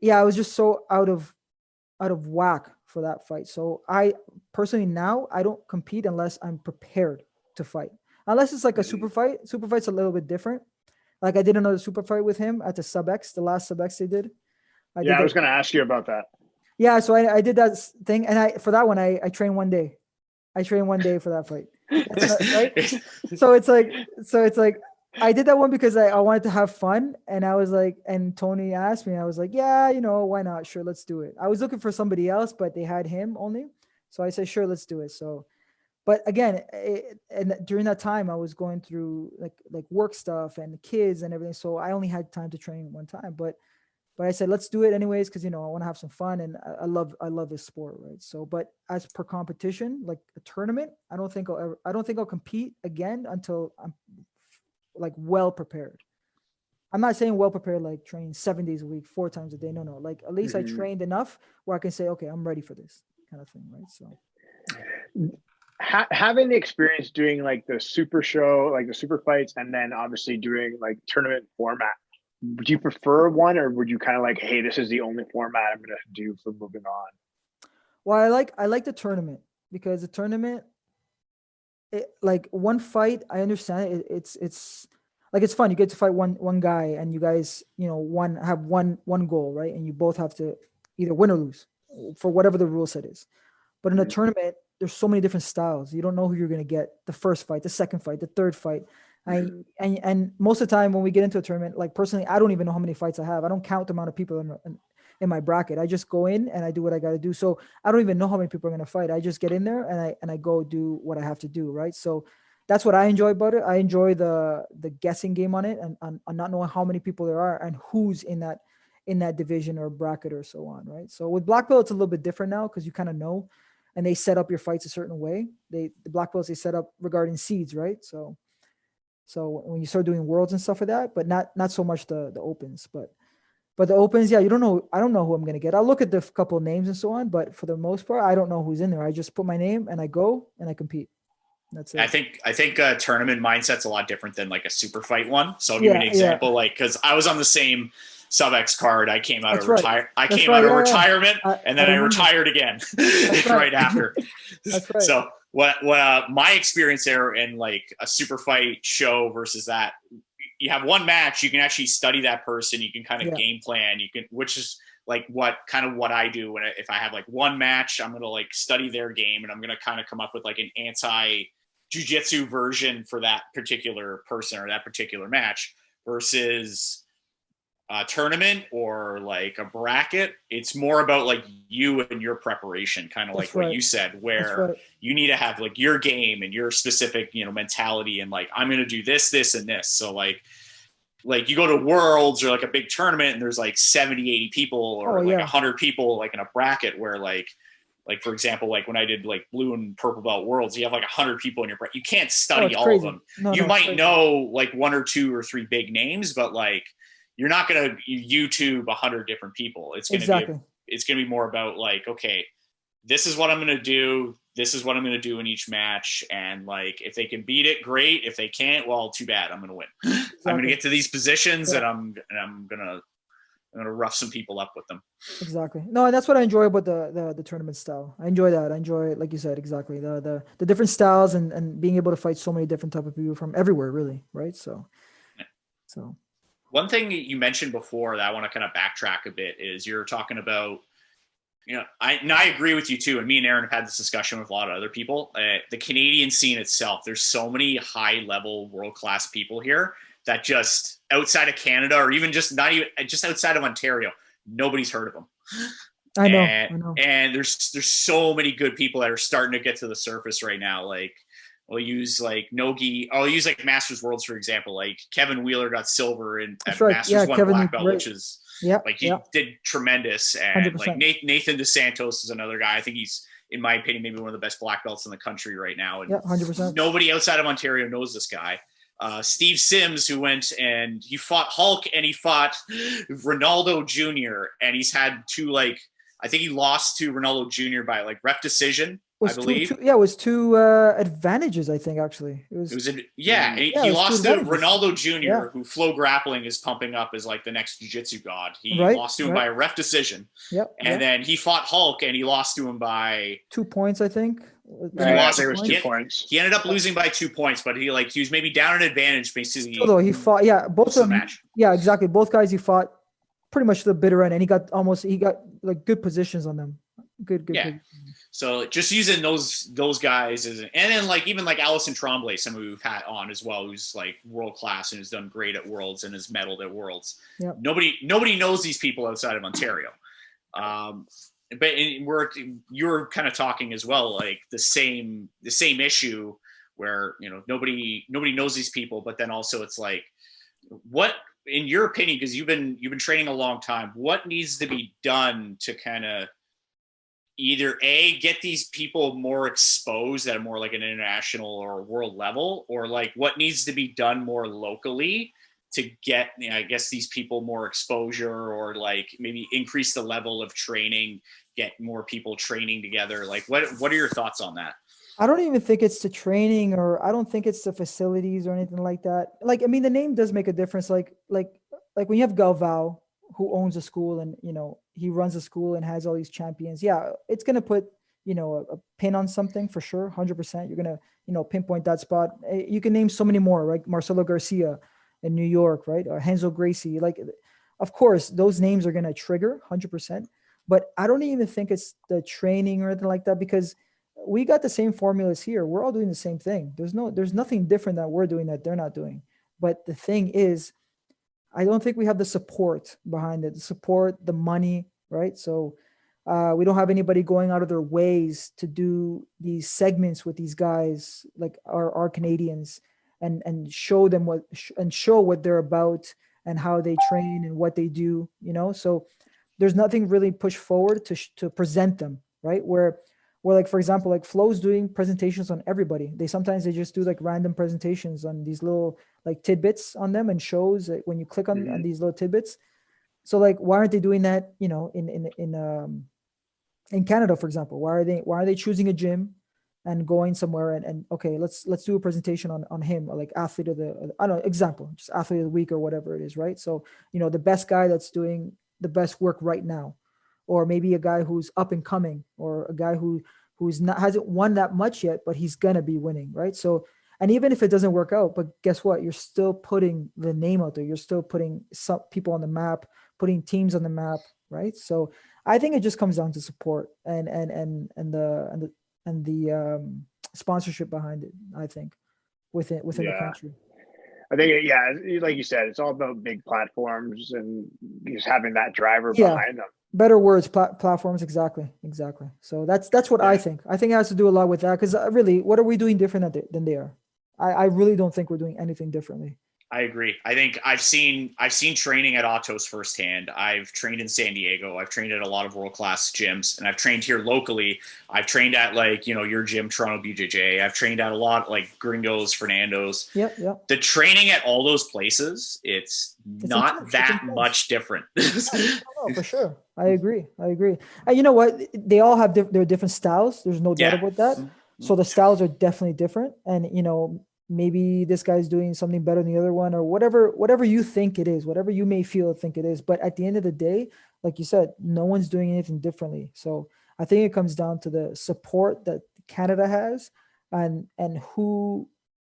yeah, I was just so out of whack for that fight. So I personally now I don't compete unless I'm prepared to fight. Unless it's like a super fight. Super fight's a little bit different. Like I did another super fight with him at the Sub X, the last Sub X they did. I was going to ask you about that. Yeah, so I did that thing, and for that one I trained 1 day. I trained 1 day for that fight. Right? So it's like I did that one because I wanted to have fun, and I was like, and Tony asked me, I was like, yeah, why not? Sure, let's do it. I was looking for somebody else, but they had him only, so I said, sure, let's do it. So, but again, and during that time, I was going through like work stuff and kids and everything, so I only had time to train 1 time, but I said, let's do it anyways, because I want to have some fun, and I love this sport, right? So, but as per competition, like a tournament, I don't think I'll compete again until I'm like well prepared. I'm not saying well prepared like train 7 days a week, 4 times a day. No, like at least I trained enough where I can say, okay, I'm ready for this kind of thing, right? So having the experience doing like the super show, like the super fights, and then obviously doing like tournament format, would you prefer one, or would you kind of like, hey, this is the only format I'm going to do for moving on? Well, I like the tournament, because the tournament, like one fight, I understand it, it's like, it's fun. You get to fight one guy, and you guys, have one goal, right? And you both have to either win or lose for whatever the rule set is. But in a tournament, there's so many different styles. You don't know who you're going to get the first fight, the second fight, the third fight. And most of the time when we get into a tournament, like personally, I don't even know how many fights I have. I don't count the amount of people in my bracket. I just go in and I do what I got to do. So I don't even know how many people are going to fight. I just get in there and I go do what I have to do. Right. So that's what I enjoy about it. I enjoy the guessing game on it, and not knowing how many people there are and who's in that division or bracket or so on. Right. So with black belt, it's a little bit different now, because you kind of know, and they set up your fights a certain way. The black belts, they set up regarding seeds. Right. So when you start doing worlds and stuff like that, but not so much the opens, but the opens, yeah, you don't know. I don't know who I'm going to get. I'll look at the couple of names and so on, but for the most part, I don't know who's in there. I just put my name and I go and I compete. That's it. I think a tournament mindset's a lot different than like a super fight one. So I'll give you an example, like, cause I was on the same Sub X card. I came out of retirement, and then I retired again right after. That's right. So what my experience there in like a super fight show versus that, you have one match, you can actually study that person, you can kind of game plan, which is like what I do if I have like one match, I'm going to like study their game, and I'm going to kind of come up with like an jiu-jitsu version for that particular person or that particular match. Versus a tournament or like a bracket, it's more about like you and your preparation, kind of like what you said, where you need to have like your game and your specific, mentality, and like, I'm going to do this, and this. So like you go to worlds or like a big tournament and there's like 70, 80 people or 100 people, like in a bracket where like for example, like when I did like blue and purple belt worlds, you have like 100 people in your bracket. You can't study all of them. You might know like 1 or 2 or 3 big names, but like, you're not going to YouTube 100 different people. It's going to be more about like, okay, this is what I'm going to do. This is what I'm going to do in each match. And like, if they can beat it, great. If they can't, well, too bad. I'm going to win. Exactly. I'm going to get to these positions and I'm going to rough some people up with them. Exactly. No, and that's what I enjoy about the tournament style. I enjoy that. I enjoy, like you said, exactly the different styles and being able to fight so many different type of people from everywhere, really. Right. So. One thing you mentioned before that I want to kind of backtrack a bit is you're talking about, I agree with you too. And me and Aaron have had this discussion with a lot of other people. The Canadian scene itself, there's so many high level world-class people here that just outside of Canada, or even just outside of Ontario, nobody's heard of them. I know. And there's so many good people that are starting to get to the surface right now. Like, I'll use like Nogi. I'll use like Masters Worlds, for example. Like Kevin Wheeler got silver at Masters 1 black belt, which is he did tremendous. And 100%. Like Nathan DeSantos is another guy. I think he's, in my opinion, maybe one of the best black belts in the country right now. And 100%. Nobody outside of Ontario knows this guy. Steve Sims, who went and he fought Hulk and he fought Ronaldo Jr. And he's had 2, like, I think he lost to Ronaldo Jr. by like ref decision. was I believe. it was two advantages, I think, actually. And he was lost two to advantages. Ronaldo Jr., Yeah. who Flow Grappling is pumping up as like the next jiu-jitsu god. He Right, lost to him right. by a ref decision. Yep. And then he fought Hulk and he lost to him by 2 points, I think. I think it was 2 points. He ended up losing by 2 points, but he was maybe down an advantage basically. Although he fought, both of them. Match. Yeah, exactly. Both guys he fought pretty much to the bitter end, and he got like good positions on them. Good. Yeah. So just using those guys and then like even like Alison Tremblay, someone we've had on as well, who's like world class and has done great at Worlds and has medaled at Worlds. Yep. Nobody knows these people outside of Ontario. But you're kind of talking as well, like the same issue where nobody knows these people, but then also it's like, what in your opinion, because you've been training a long time, what needs to be done to kind of either get these people more exposed at a more like an international or world level, or like what needs to be done more locally to get, I guess, these people more exposure, or like maybe increase the level of training, get more people training together? Like what are your thoughts on that? I don't even think it's the training, or I don't think it's the facilities or anything like that. Like, I mean, the name does make a difference. Like when you have Galvao, who owns a school, and he runs a school and has all these champions. Yeah, it's gonna put a pin on something for sure, 100%. You're gonna pinpoint that spot. You can name so many more, right? Marcelo Garcia in New York, right? Or Renzo Gracie. Like, of course, those names are gonna trigger 100%. But I don't even think it's the training or anything like that, because we got the same formulas here. We're all doing the same thing. There's nothing different that we're doing that they're not doing. But the thing is, I don't think we have the support behind it, the money, right? So we don't have anybody going out of their ways to do these segments with these guys, like our Canadians, and show them what they're about and how they train and what they do, So there's nothing really pushed forward to present them, right? Where like, for example, like Flo's doing presentations on everybody. They just do like random presentations on these little like tidbits on them, and shows that when you click on these little tidbits. So like, why aren't they doing that, in Canada, for example? Why are they choosing a gym and going somewhere and okay, let's do a presentation on him, or like athlete of the, I don't know, example, just athlete of the week or whatever it is, right? So, the best guy that's doing the best work right now, or maybe a guy who's up and coming, or a guy hasn't won that much yet, but he's gonna be winning, right? So, and even if it doesn't work out, but guess what? You're still putting the name out there. You're still putting some people on the map, putting teams on the map, right? So, I think it just comes down to support and the sponsorship behind it. I think within the country. I think, like you said, it's all about big platforms and just having that driver behind them. Better words, platforms. Exactly. So that's what I think. I think it has to do a lot with that, because really, what are we doing different than they are? I really don't think we're doing anything differently. I agree. I think I've seen training at Autos firsthand. I've trained in San Diego. I've trained at a lot of world-class gyms, and I've trained here locally. I've trained at your gym, Toronto BJJ. I've trained at a lot like Gringos, Fernando's. Yep. The training at all those places, it's not that much different. No, for sure. I agree. And you know what? They all have their different styles. There's no doubt about that. So the styles are definitely different. And, maybe this guy's doing something better than the other one, or whatever you think it is, whatever you may think it is. But at the end of the day, like you said, no one's doing anything differently. So I think it comes down to the support that Canada has, and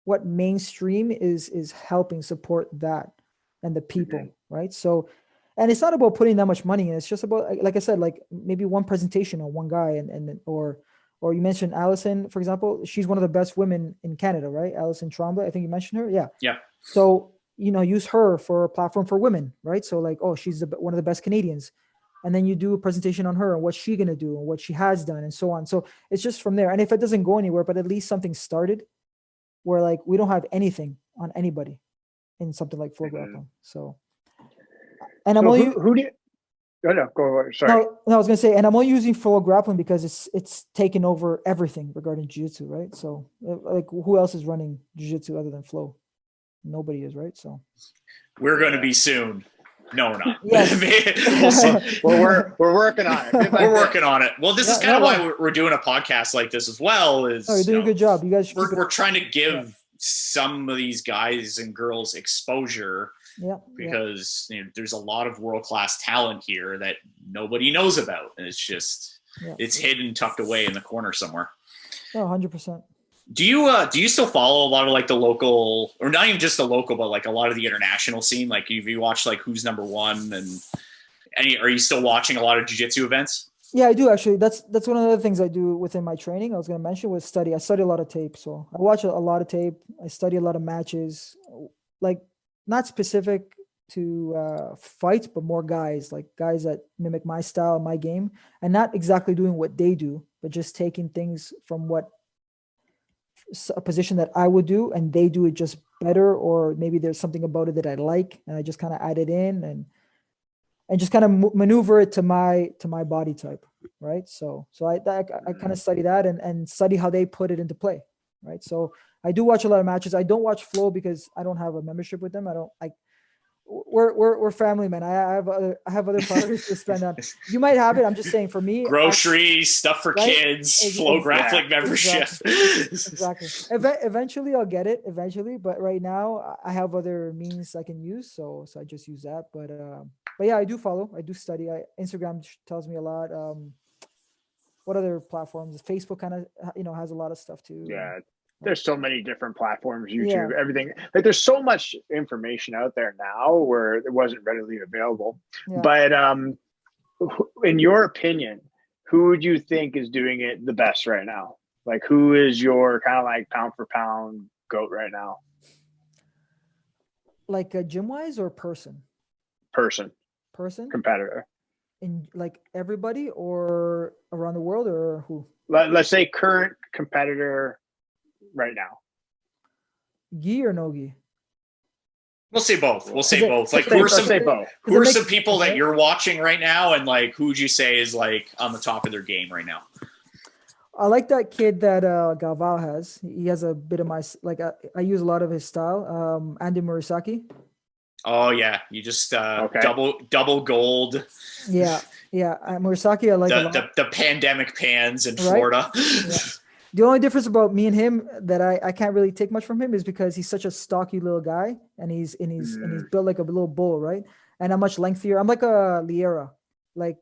what mainstream is helping support that and the people, right? So, and it's not about putting that much money in. It's just about, like I said, like maybe one presentation on one guy, or you mentioned Allison, for example. She's one of the best women in Canada, right? Alison Tremblay, I think you mentioned her. Yeah. Yeah. So, use her for a platform for women, right? So like, oh, she's one of the best Canadians. And then you do a presentation on her and what she's going to do and what she has done and so on. So it's just from there. And if it doesn't go anywhere, but at least something started, where like we don't have anything on anybody in something like flograppling. So, and I'm only who do you? No, go. Sorry. No, I was gonna say, and I'm only using flograppling because it's taken over everything regarding jiu-jitsu, right? So, like, who else is running jiu-jitsu other than Flow? Nobody is, right? So, we're going to be soon. No, we're not. Yes. We'll see. Well, we're working on it. We're working on it. Well, this is kind of no. why we're doing a podcast like this as well. Is Oh, you're doing a good job. You guys should keep we're trying to give some of these guys and girls exposure. Yeah. Because there's a lot of world-class talent here that nobody knows about, and it's just it's hidden, tucked away in the corner somewhere. Oh, 100%. Do you still follow a lot of like the local, or not even just the local, but like a lot of the international scene? Like, have you watched like Who's Number One, and are you still watching a lot of jiu-jitsu events? Yeah, I do actually. That's one of the things I do within my training. I was going to mention was study. I study a lot of tape, so I watch a lot of tape. I study a lot of matches, like not specific to fights, but more guys that mimic my style, my game, and not exactly doing what they do, but just taking things from a position that I would do, and they do it just better, or maybe there's something about it that I like, and I just kind of add it in and just kind of maneuver it to my body type, right? So I kind of study that and study how they put it into play, right? So I do watch a lot of matches. I don't watch Flow because I don't have a membership with them. We're family, man. I have other priorities to spend on. You might have it. I'm just saying, for me, groceries, stuff for kids, Flow Grappling membership. Exactly. Eventually, I'll get it. Eventually, but right now, I have other means I can use, so I just use that. But yeah, I do follow. I do study. Instagram tells me a lot. What other platforms? Facebook kind of has a lot of stuff too. Yeah. There's so many different platforms, YouTube, everything. Like, there's so much information out there now where it wasn't readily available. Yeah. But in your opinion, who would you think is doing it the best right now? Like, who is your kind of like pound for pound GOAT right now? Like gym wise or person? Person. Competitor. In like everybody or around the world, or who? Let's say current competitor right now. Gi or no gi? We'll say both. Like, who are some people that you're watching right now, and like, who would you say is like on the top of their game right now? I like that kid that Galvao has. He has a bit of my I use a lot of his style. Andy Murasaki. Oh yeah, you just double gold. Yeah. Murasaki, I like a lot. The pandemic pans in Florida. Yeah. The only difference about me and him that I can't really take much from him is because he's such a stocky little guy, and he's built like a little bull, right? And I'm much lengthier. I'm like a Liera, right?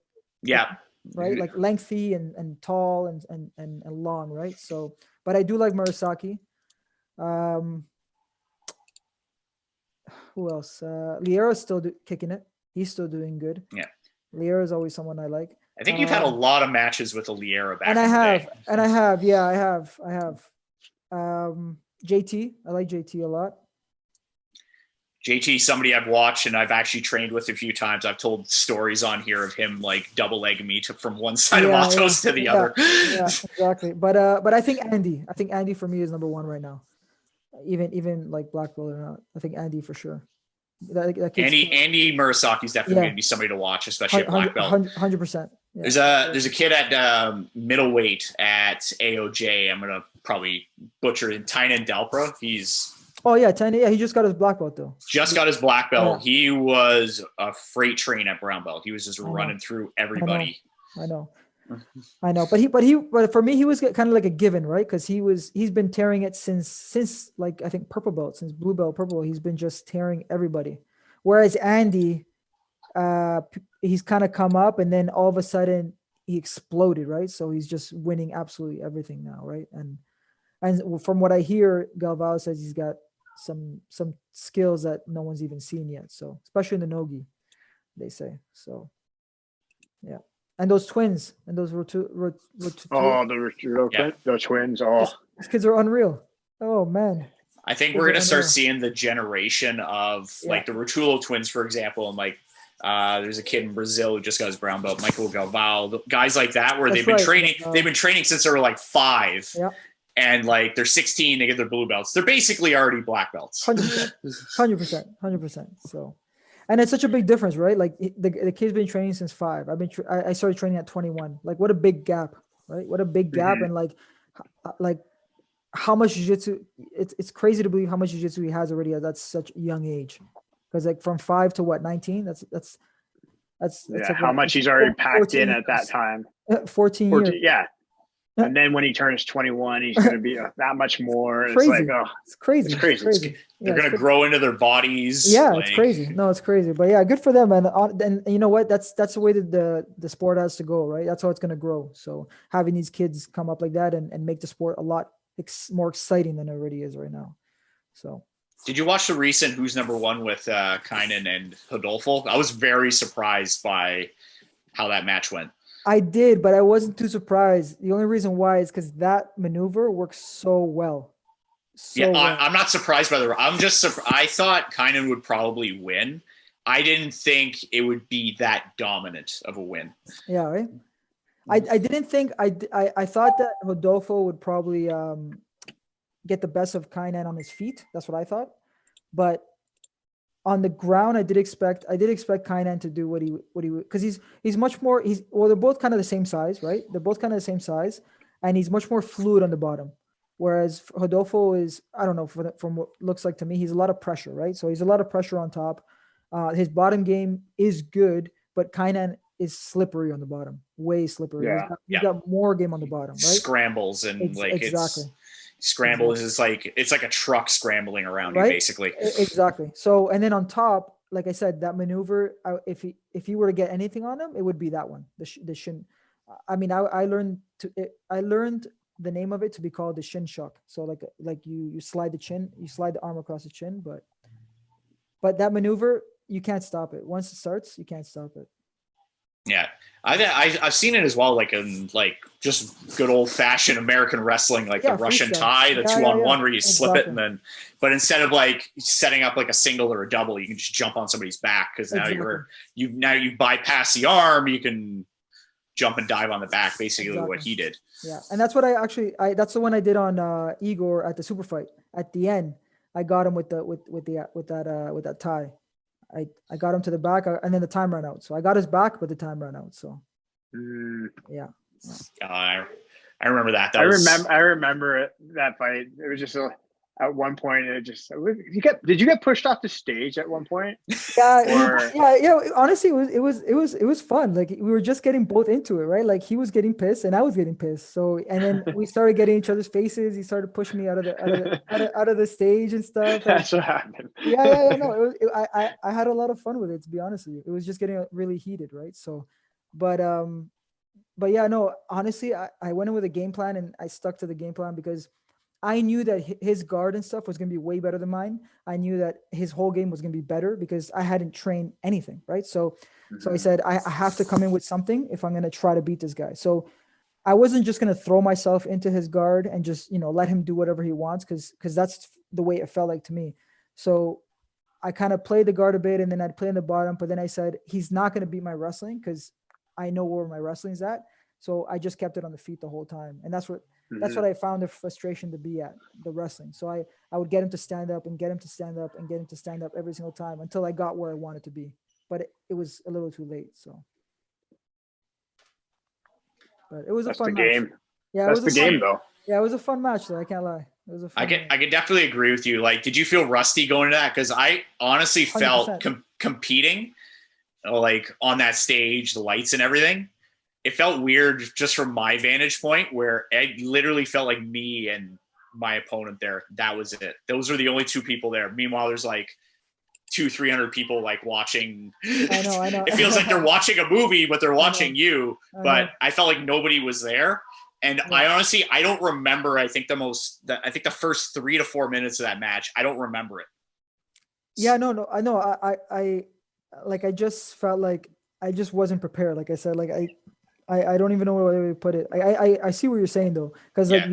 Like lengthy and tall and long, right? So, but I do like Murasaki. Who else? Liera's still kicking it. He's still doing good. Yeah. Liera is always someone I like. I think you've had a lot of matches with a Liera back in the day. I have. JT, I like JT a lot. JT, somebody I've watched and I've actually trained with a few times. I've told stories on here of him like double legging me from one side of Matos to the other. Yeah, exactly. But I think Andy for me is number one right now. Even like black belt or not, I think Andy for sure. Andy Murasaki is definitely going to be somebody to watch, especially at black belt. 100%. Yeah. There's a kid at middleweight at AOJ. I'm gonna probably butcher it. Tynan Dalpra. He just got his black belt though. Just got his black belt. Yeah. He was a freight train at brown belt. He was just running through everybody. I know. But for me, he was kind of like a given, right? Because he's been tearing it since like I think purple belt, since blue belt, purple belt. He's been just tearing everybody. Whereas Andy, he's kind of come up and then all of a sudden he exploded, right? So he's just winning absolutely everything now, right? And from what I hear, Galvao says he's got some skills that no one's even seen yet. So especially in the nogi, they say. So yeah. And those twins and those those twins. Oh, these kids are unreal. Oh man. I think we're gonna start seeing the generation of like the Rutulo twins, for example, and like there's a kid in Brazil who just got his brown belt, Michael Galvao, guys like that, where they've been training since they were like 5. Yeah. And like they're 16, they get their blue belts. They're basically already black belts. 100%. So, and it's such a big difference, right? Like the kid's been training since 5. I started training at 21. Like what a big gap, right? What a big gap. And like how much jiu-jitsu, it's crazy to believe how much jiu-jitsu he has already at that such young age. because like from 5 to what 19, that's Yeah, like how much he's already packed in at that time. 14 years. Yeah. And then when he turns 21, he's going to be that much more. It's Crazy. like, oh, It's crazy. it's crazy. They're going to grow into their bodies. Yeah, like, it's crazy. No, it's crazy. But yeah, good for them. And you know what? That's the way that the sport has to go, right? That's how it's going to grow. So having these kids come up like that and make the sport a lot more exciting than it already is right now. So. Did you watch the recent Who's Number One with Keenan and Rodolfo? I was very surprised by how that match went. I did, but I wasn't too surprised. The only reason why is because that maneuver works so well. Well. I'm not surprised by I'm just I thought Keenan would probably win. I didn't think it would be that dominant of a win. Yeah, right. I didn't think I thought that Rodolfo would probably get the best of Keenan on his feet. That's what I thought. But on the ground, I did expect Keenan to do what he because he's much more they're both kind of the same size, right? They're both kind of the same size, and he's much more fluid on the bottom. Whereas Rodolfo is, I don't know, from what looks like to me, he's a lot of pressure, right? So he's a lot of pressure on top. His bottom game is good, but Keenan is slippery on the bottom, way slippery. Yeah. He's got more game on the bottom, right? Scrambles and exactly. Scrambles is like it's like a truck scrambling around you, basically. Exactly. So and then on top, like I said, that maneuver, if he were to get anything on him, it would be that one, the shin. I mean, I learned the name of it to be called the Shin Shock. So like you slide the chin, you slide the arm across the chin, but that maneuver, you can't stop it. Once it starts, you can't stop it. Yeah, I've seen it as well, like in like just good old fashioned American wrestling, like the Russian tie, the 2-on-1 where you slip it and then, but instead of like setting up like a single or a double, you can just jump on somebody's back because now you bypass the arm, you can jump and dive on the back, basically what he did. Yeah, and that's what that's the one I did on Igor at the super fight. At the end, I got him with that tie. I got him to the back, and then the time ran out. So I got his back, but the time ran out. So, yeah. I remember that. I remember it, that fight. It was just at one point, did you get pushed off the stage at one point? Yeah. Honestly, it was fun. Like we were just getting both into it, right? Like he was getting pissed and I was getting pissed. So and then we started getting each other's faces. He started pushing me out of the stage and stuff. That's what happened. Yeah. No, I had a lot of fun with it. To be honest with you, it was just getting really heated, right? So, but yeah, no. Honestly, I went in with a game plan and I stuck to the game plan because I knew that his guard and stuff was going to be way better than mine. I knew that his whole game was going to be better because I hadn't trained anything, right? So I said, I have to come in with something if I'm going to try to beat this guy. So I wasn't just going to throw myself into his guard and just, let him do whatever he wants because that's the way it felt like to me. So I kind of played the guard a bit and then I'd play in the bottom, but then I said, he's not going to beat my wrestling because I know where my wrestling's at. So I just kept it on the feet the whole time. And that's what I found the frustration to be at, the wrestling. So I would get him to stand up and get him to stand up and get him to stand up every single time until I got where I wanted to be. But it was a little too late. So, but it was a fun match. Yeah, that's the game though. Yeah, it was a fun match though. I can't lie. It was a fun match. I can definitely agree with you. Like, did you feel rusty going into that? Because I honestly felt competing, like on that stage, the lights and everything. It felt weird just from my vantage point where it literally felt like me and my opponent there. That was it. Those were the only two people there. Meanwhile, there's like 200-300 people like watching. I know. It feels like they're watching a movie, but they're watching you. But I felt like nobody was there. And I honestly, I don't remember. I think the first 3 to 4 minutes of that match, I don't remember it. Yeah, no. I know. I just felt like I just wasn't prepared. Like I said, like I don't even know what way to put it. I see what you're saying though, because like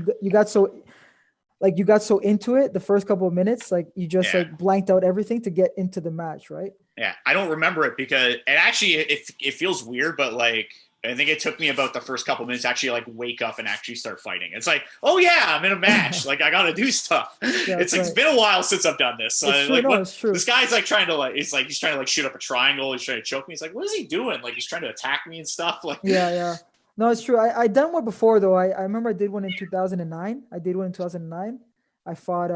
you got so into it the first couple of minutes, like you just like blanked out everything to get into the match, right? Yeah, I don't remember it because it feels weird, but like I think it took me about the first couple of minutes to actually like wake up and actually start fighting. It's like, oh yeah, I'm in a match. Like I got to do stuff. Yeah, it's been a while since I've done this. It's true. This guy's like trying to he's trying to like shoot up a triangle. He's trying to choke me. He's like, what is he doing? Like he's trying to attack me and stuff. Like yeah. No, it's true. I done one before though. I remember I did one in 2009. I fought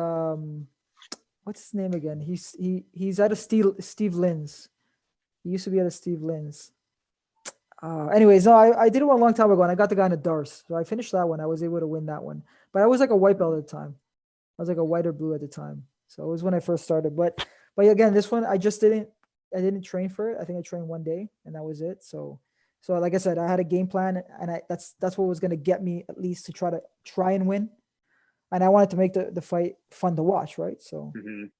what's his name again? He's out of Steve Lynn's. He used to be out of Steve Lynn's. Anyways, no, I did it one a long time ago, and I got the guy in a Darce. So I finished that one. I was able to win that one. But I was like a white belt at the time. I was like a white or blue at the time. So it was when I first started. But again, this one I didn't train for it. I think I trained one day, and that was it. So like I said, I had a game plan, and that's what was going to get me at least to try and win. And I wanted to make the fight fun to watch, right? So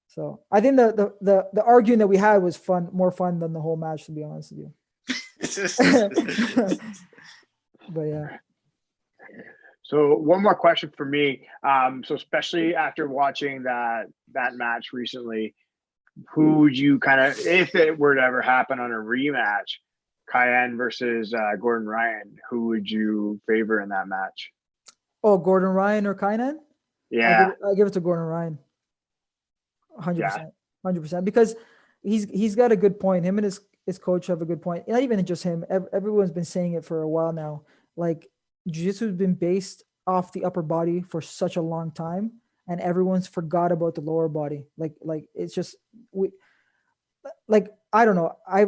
so I think the arguing that we had was more fun than the whole match, to be honest with you. But yeah. So one more question for me. So especially after watching that match recently, who would you kind of, if it were to ever happen on a rematch, Keenan versus Gordon Ryan, who would you favor in that match? Oh, Gordon Ryan or Keenan? Yeah, I give it to Gordon Ryan. 100%, because he's got a good point. Him and his coach have a good point. Not even just him. Everyone's been saying it for a while now. Like, jiu-jitsu has been based off the upper body for such a long time, and everyone's forgot about the lower body. Like it's just I don't know. I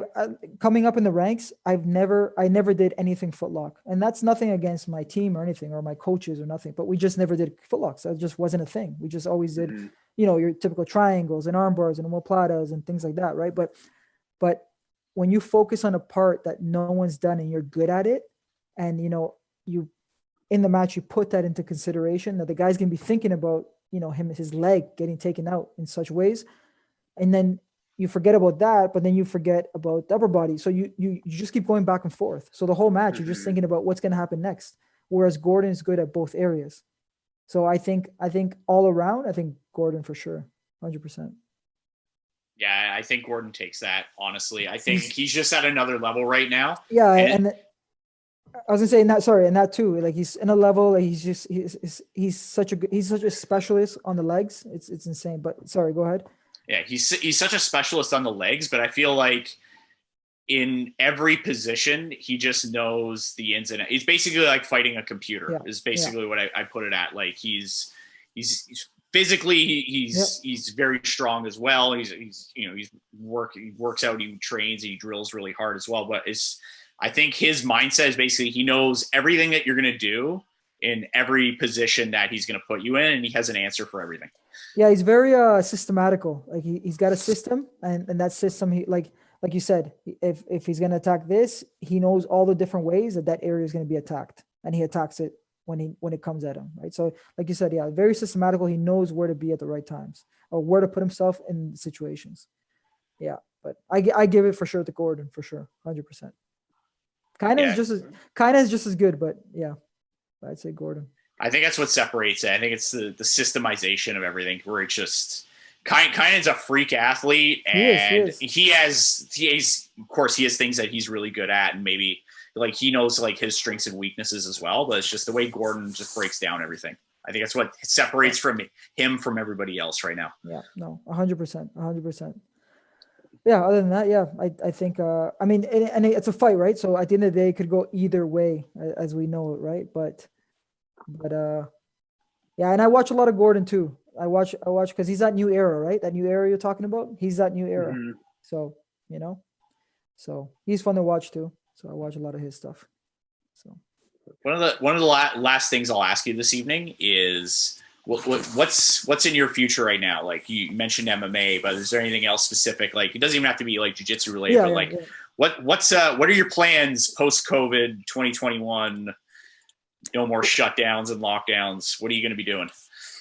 coming up in the ranks, I never did anything footlock, and that's nothing against my team or anything or my coaches or nothing. But we just never did footlocks. That just wasn't a thing. We just always did, your typical triangles and arm bars and omoplatas and things like that, right? But when you focus on a part that no one's done and you're good at it, and you in the match you put that into consideration, that the guy's gonna be thinking about his leg getting taken out in such ways, and then you forget about that, but then you forget about the upper body. So you just keep going back and forth. So the whole match, you're just thinking about what's going to happen next. Whereas Gordon is good at both areas. So I think all around, I think Gordon for sure, 100%. Yeah, I think Gordon takes that. Honestly, I think he's just at another level right now. Yeah, and I was gonna say and that too. Like he's in a level. Like he's such a specialist on the legs. It's insane. But sorry, go ahead. Yeah, he's such a specialist on the legs, but I feel like in every position, he just knows the ins and outs. He's basically like fighting a computer. Yeah. Is basically what I put it at. Like he's physically he's very strong as well. He works out, he trains, he drills really hard as well. But I think his mindset is basically he knows everything that you're gonna do in every position that he's gonna put you in, and he has an answer for everything. Yeah, he's very systematical. Like he's got a system, and that system, he like you said, if he's gonna attack this, he knows all the different ways that area is gonna be attacked, and he attacks it when it comes at him, right? So, like you said, yeah, very systematical. He knows where to be at the right times or where to put himself in situations. Yeah, but I give it for sure to Gordon for sure, 100%. Kind of is just as good, but yeah, I'd say Gordon. I think that's what separates it. I think it's the systemization of everything, where it's just Keenan's a freak athlete, and he has of course he has things that he's really good at, and maybe like he knows like his strengths and weaknesses as well. But it's just the way Gordon just breaks down everything. I think that's what separates him from everybody else right now. Yeah, no, 100%. Yeah. Other than that, yeah, I think. I mean, and it's a fight, right? So at the end of the day, it could go either way, as we know it, right? But yeah, and I watch a lot of Gordon too. I watch because he's that new era, right? That new era you're talking about. He's that new era. So so he's fun to watch too. So I watch a lot of his stuff. So one of the last things I'll ask you this evening is what's in your future right now? Like you mentioned MMA, but is there anything else specific? Like it doesn't even have to be like jiu-jitsu related, but what are your plans post-COVID 2021? No more shutdowns and lockdowns. What are you going to be doing?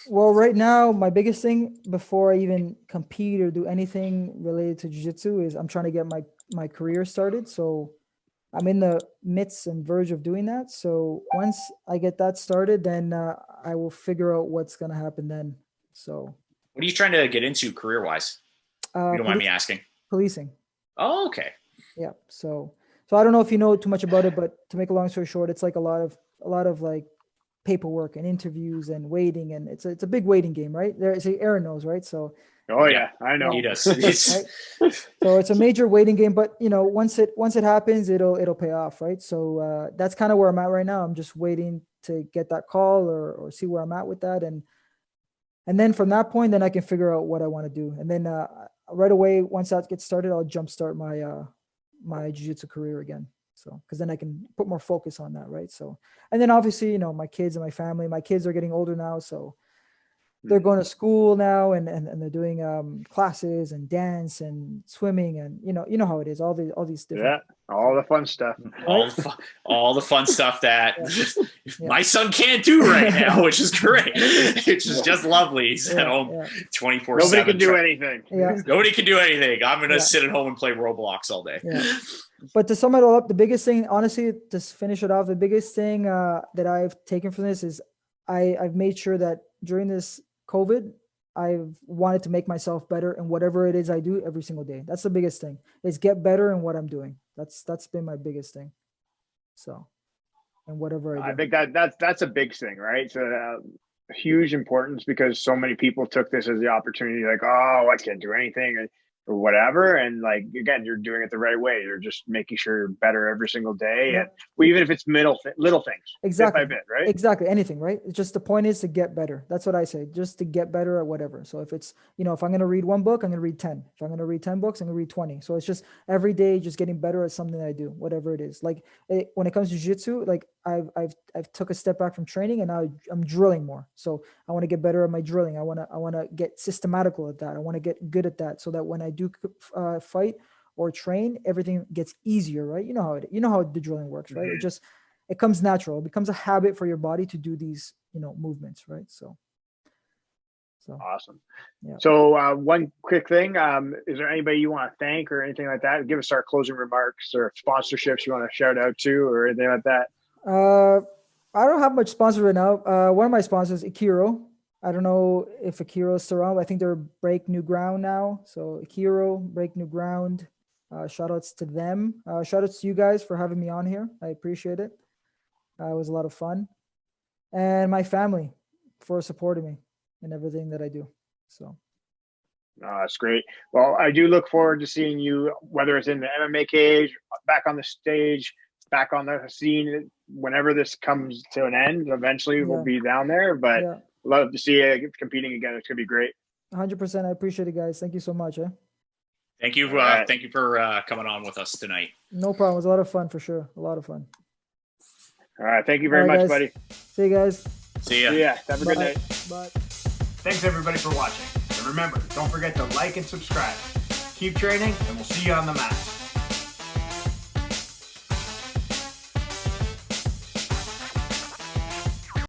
Well, right now, my biggest thing before I even compete or do anything related to jiu-jitsu is I'm trying to get my career started. So I'm in the midst and verge of doing that. So once I get that started, then I will figure out what's going to happen then. So what are you trying to get into career-wise? If you don't mind me asking. Policing. Oh, okay. Yeah. So I don't know if you know too much about it, but to make a long story short, it's like a lot of like paperwork and interviews and waiting, and it's a big waiting game, right? Aaron knows, right? So I know he does. Right? So it's a major waiting game, but once it happens, it'll pay off, right? So that's kind of where I'm at right now. I'm just waiting to get that call or see where I'm at with that, and And then from that point, then I can figure out what I want to do. And then right away, once that gets started, I'll jumpstart my jiu-jitsu career again. So, because then I can put more focus on that, right? So, and then obviously, you know, my kids and my family. My kids are getting older now, so they're going to school now, and they're doing classes and dance and swimming, and you know how it is. All these different. Yeah, all the fun stuff. All the fun stuff that my son can't do right now, which is great. Which is just lovely. He's at home 24/7. Nobody can do anything. Yeah. Nobody can do anything. I'm gonna sit at home and play Roblox all day. Yeah. But to sum it all up, the biggest thing, honestly, to finish it off, the biggest thing that I've taken from this is I've made sure that during this COVID, I've wanted to make myself better in whatever it is I do every single day. That's the biggest thing, is get better in what I'm doing. That's been my biggest thing. So, and whatever I do. I think that's a big thing, right? So huge importance, because so many people took this as the opportunity, like, oh, I can't do anything or whatever. And like, again, you're doing it the right way. You're just making sure you're better every single day. Yeah. And well, even if it's little things, exactly, bit by bit, right? Exactly. Anything, right? It's just, the point is to get better. That's what I say, just to get better at whatever. So if it's, you know, if I'm going to read one book, I'm going to read 10. If I'm going to read 10 books, I'm going to read 20. So it's just every day, just getting better at something that I do, whatever it is. Like when it comes to jiu-jitsu, like I've took a step back from training, and now I'm drilling more. So I want to get better at my drilling. I want to get systematical at that. I want to get good at that, so that when I do fight or train, everything gets easier, right? You know how the drilling works, right? Mm-hmm. It comes natural. It becomes a habit for your body to do these, you know, movements, right? So awesome. Yeah. So one quick thing, is there anybody you want to thank or anything like that? Give us our closing remarks or sponsorships you want to shout out to or anything like that. I don't have much sponsors right now. One of my sponsors, Akiro. I don't know if Akiro is still around, but I think they're Break New Ground now. So Akiro, Break New Ground. Shout outs to them. Shout outs to you guys for having me on here. I appreciate it. It was a lot of fun. And my family for supporting me in everything that I do. So. That's great. Well, I do look forward to seeing you, whether it's in the MMA cage, back on the stage, back on the scene, whenever this comes to an end. Eventually we'll be down there, but love to see you competing again. It's going to be great. 100%. I appreciate it, guys. Thank you so much. Thank you. Thank you for coming on with us tonight. No problem. It was a lot of fun, for sure. A lot of fun. All right. Thank you very much, guys. buddy. See you guys. See ya. Have a good night. Bye. Thanks everybody for watching. And remember, don't forget to like and subscribe. Keep training, and we'll see you on the mat.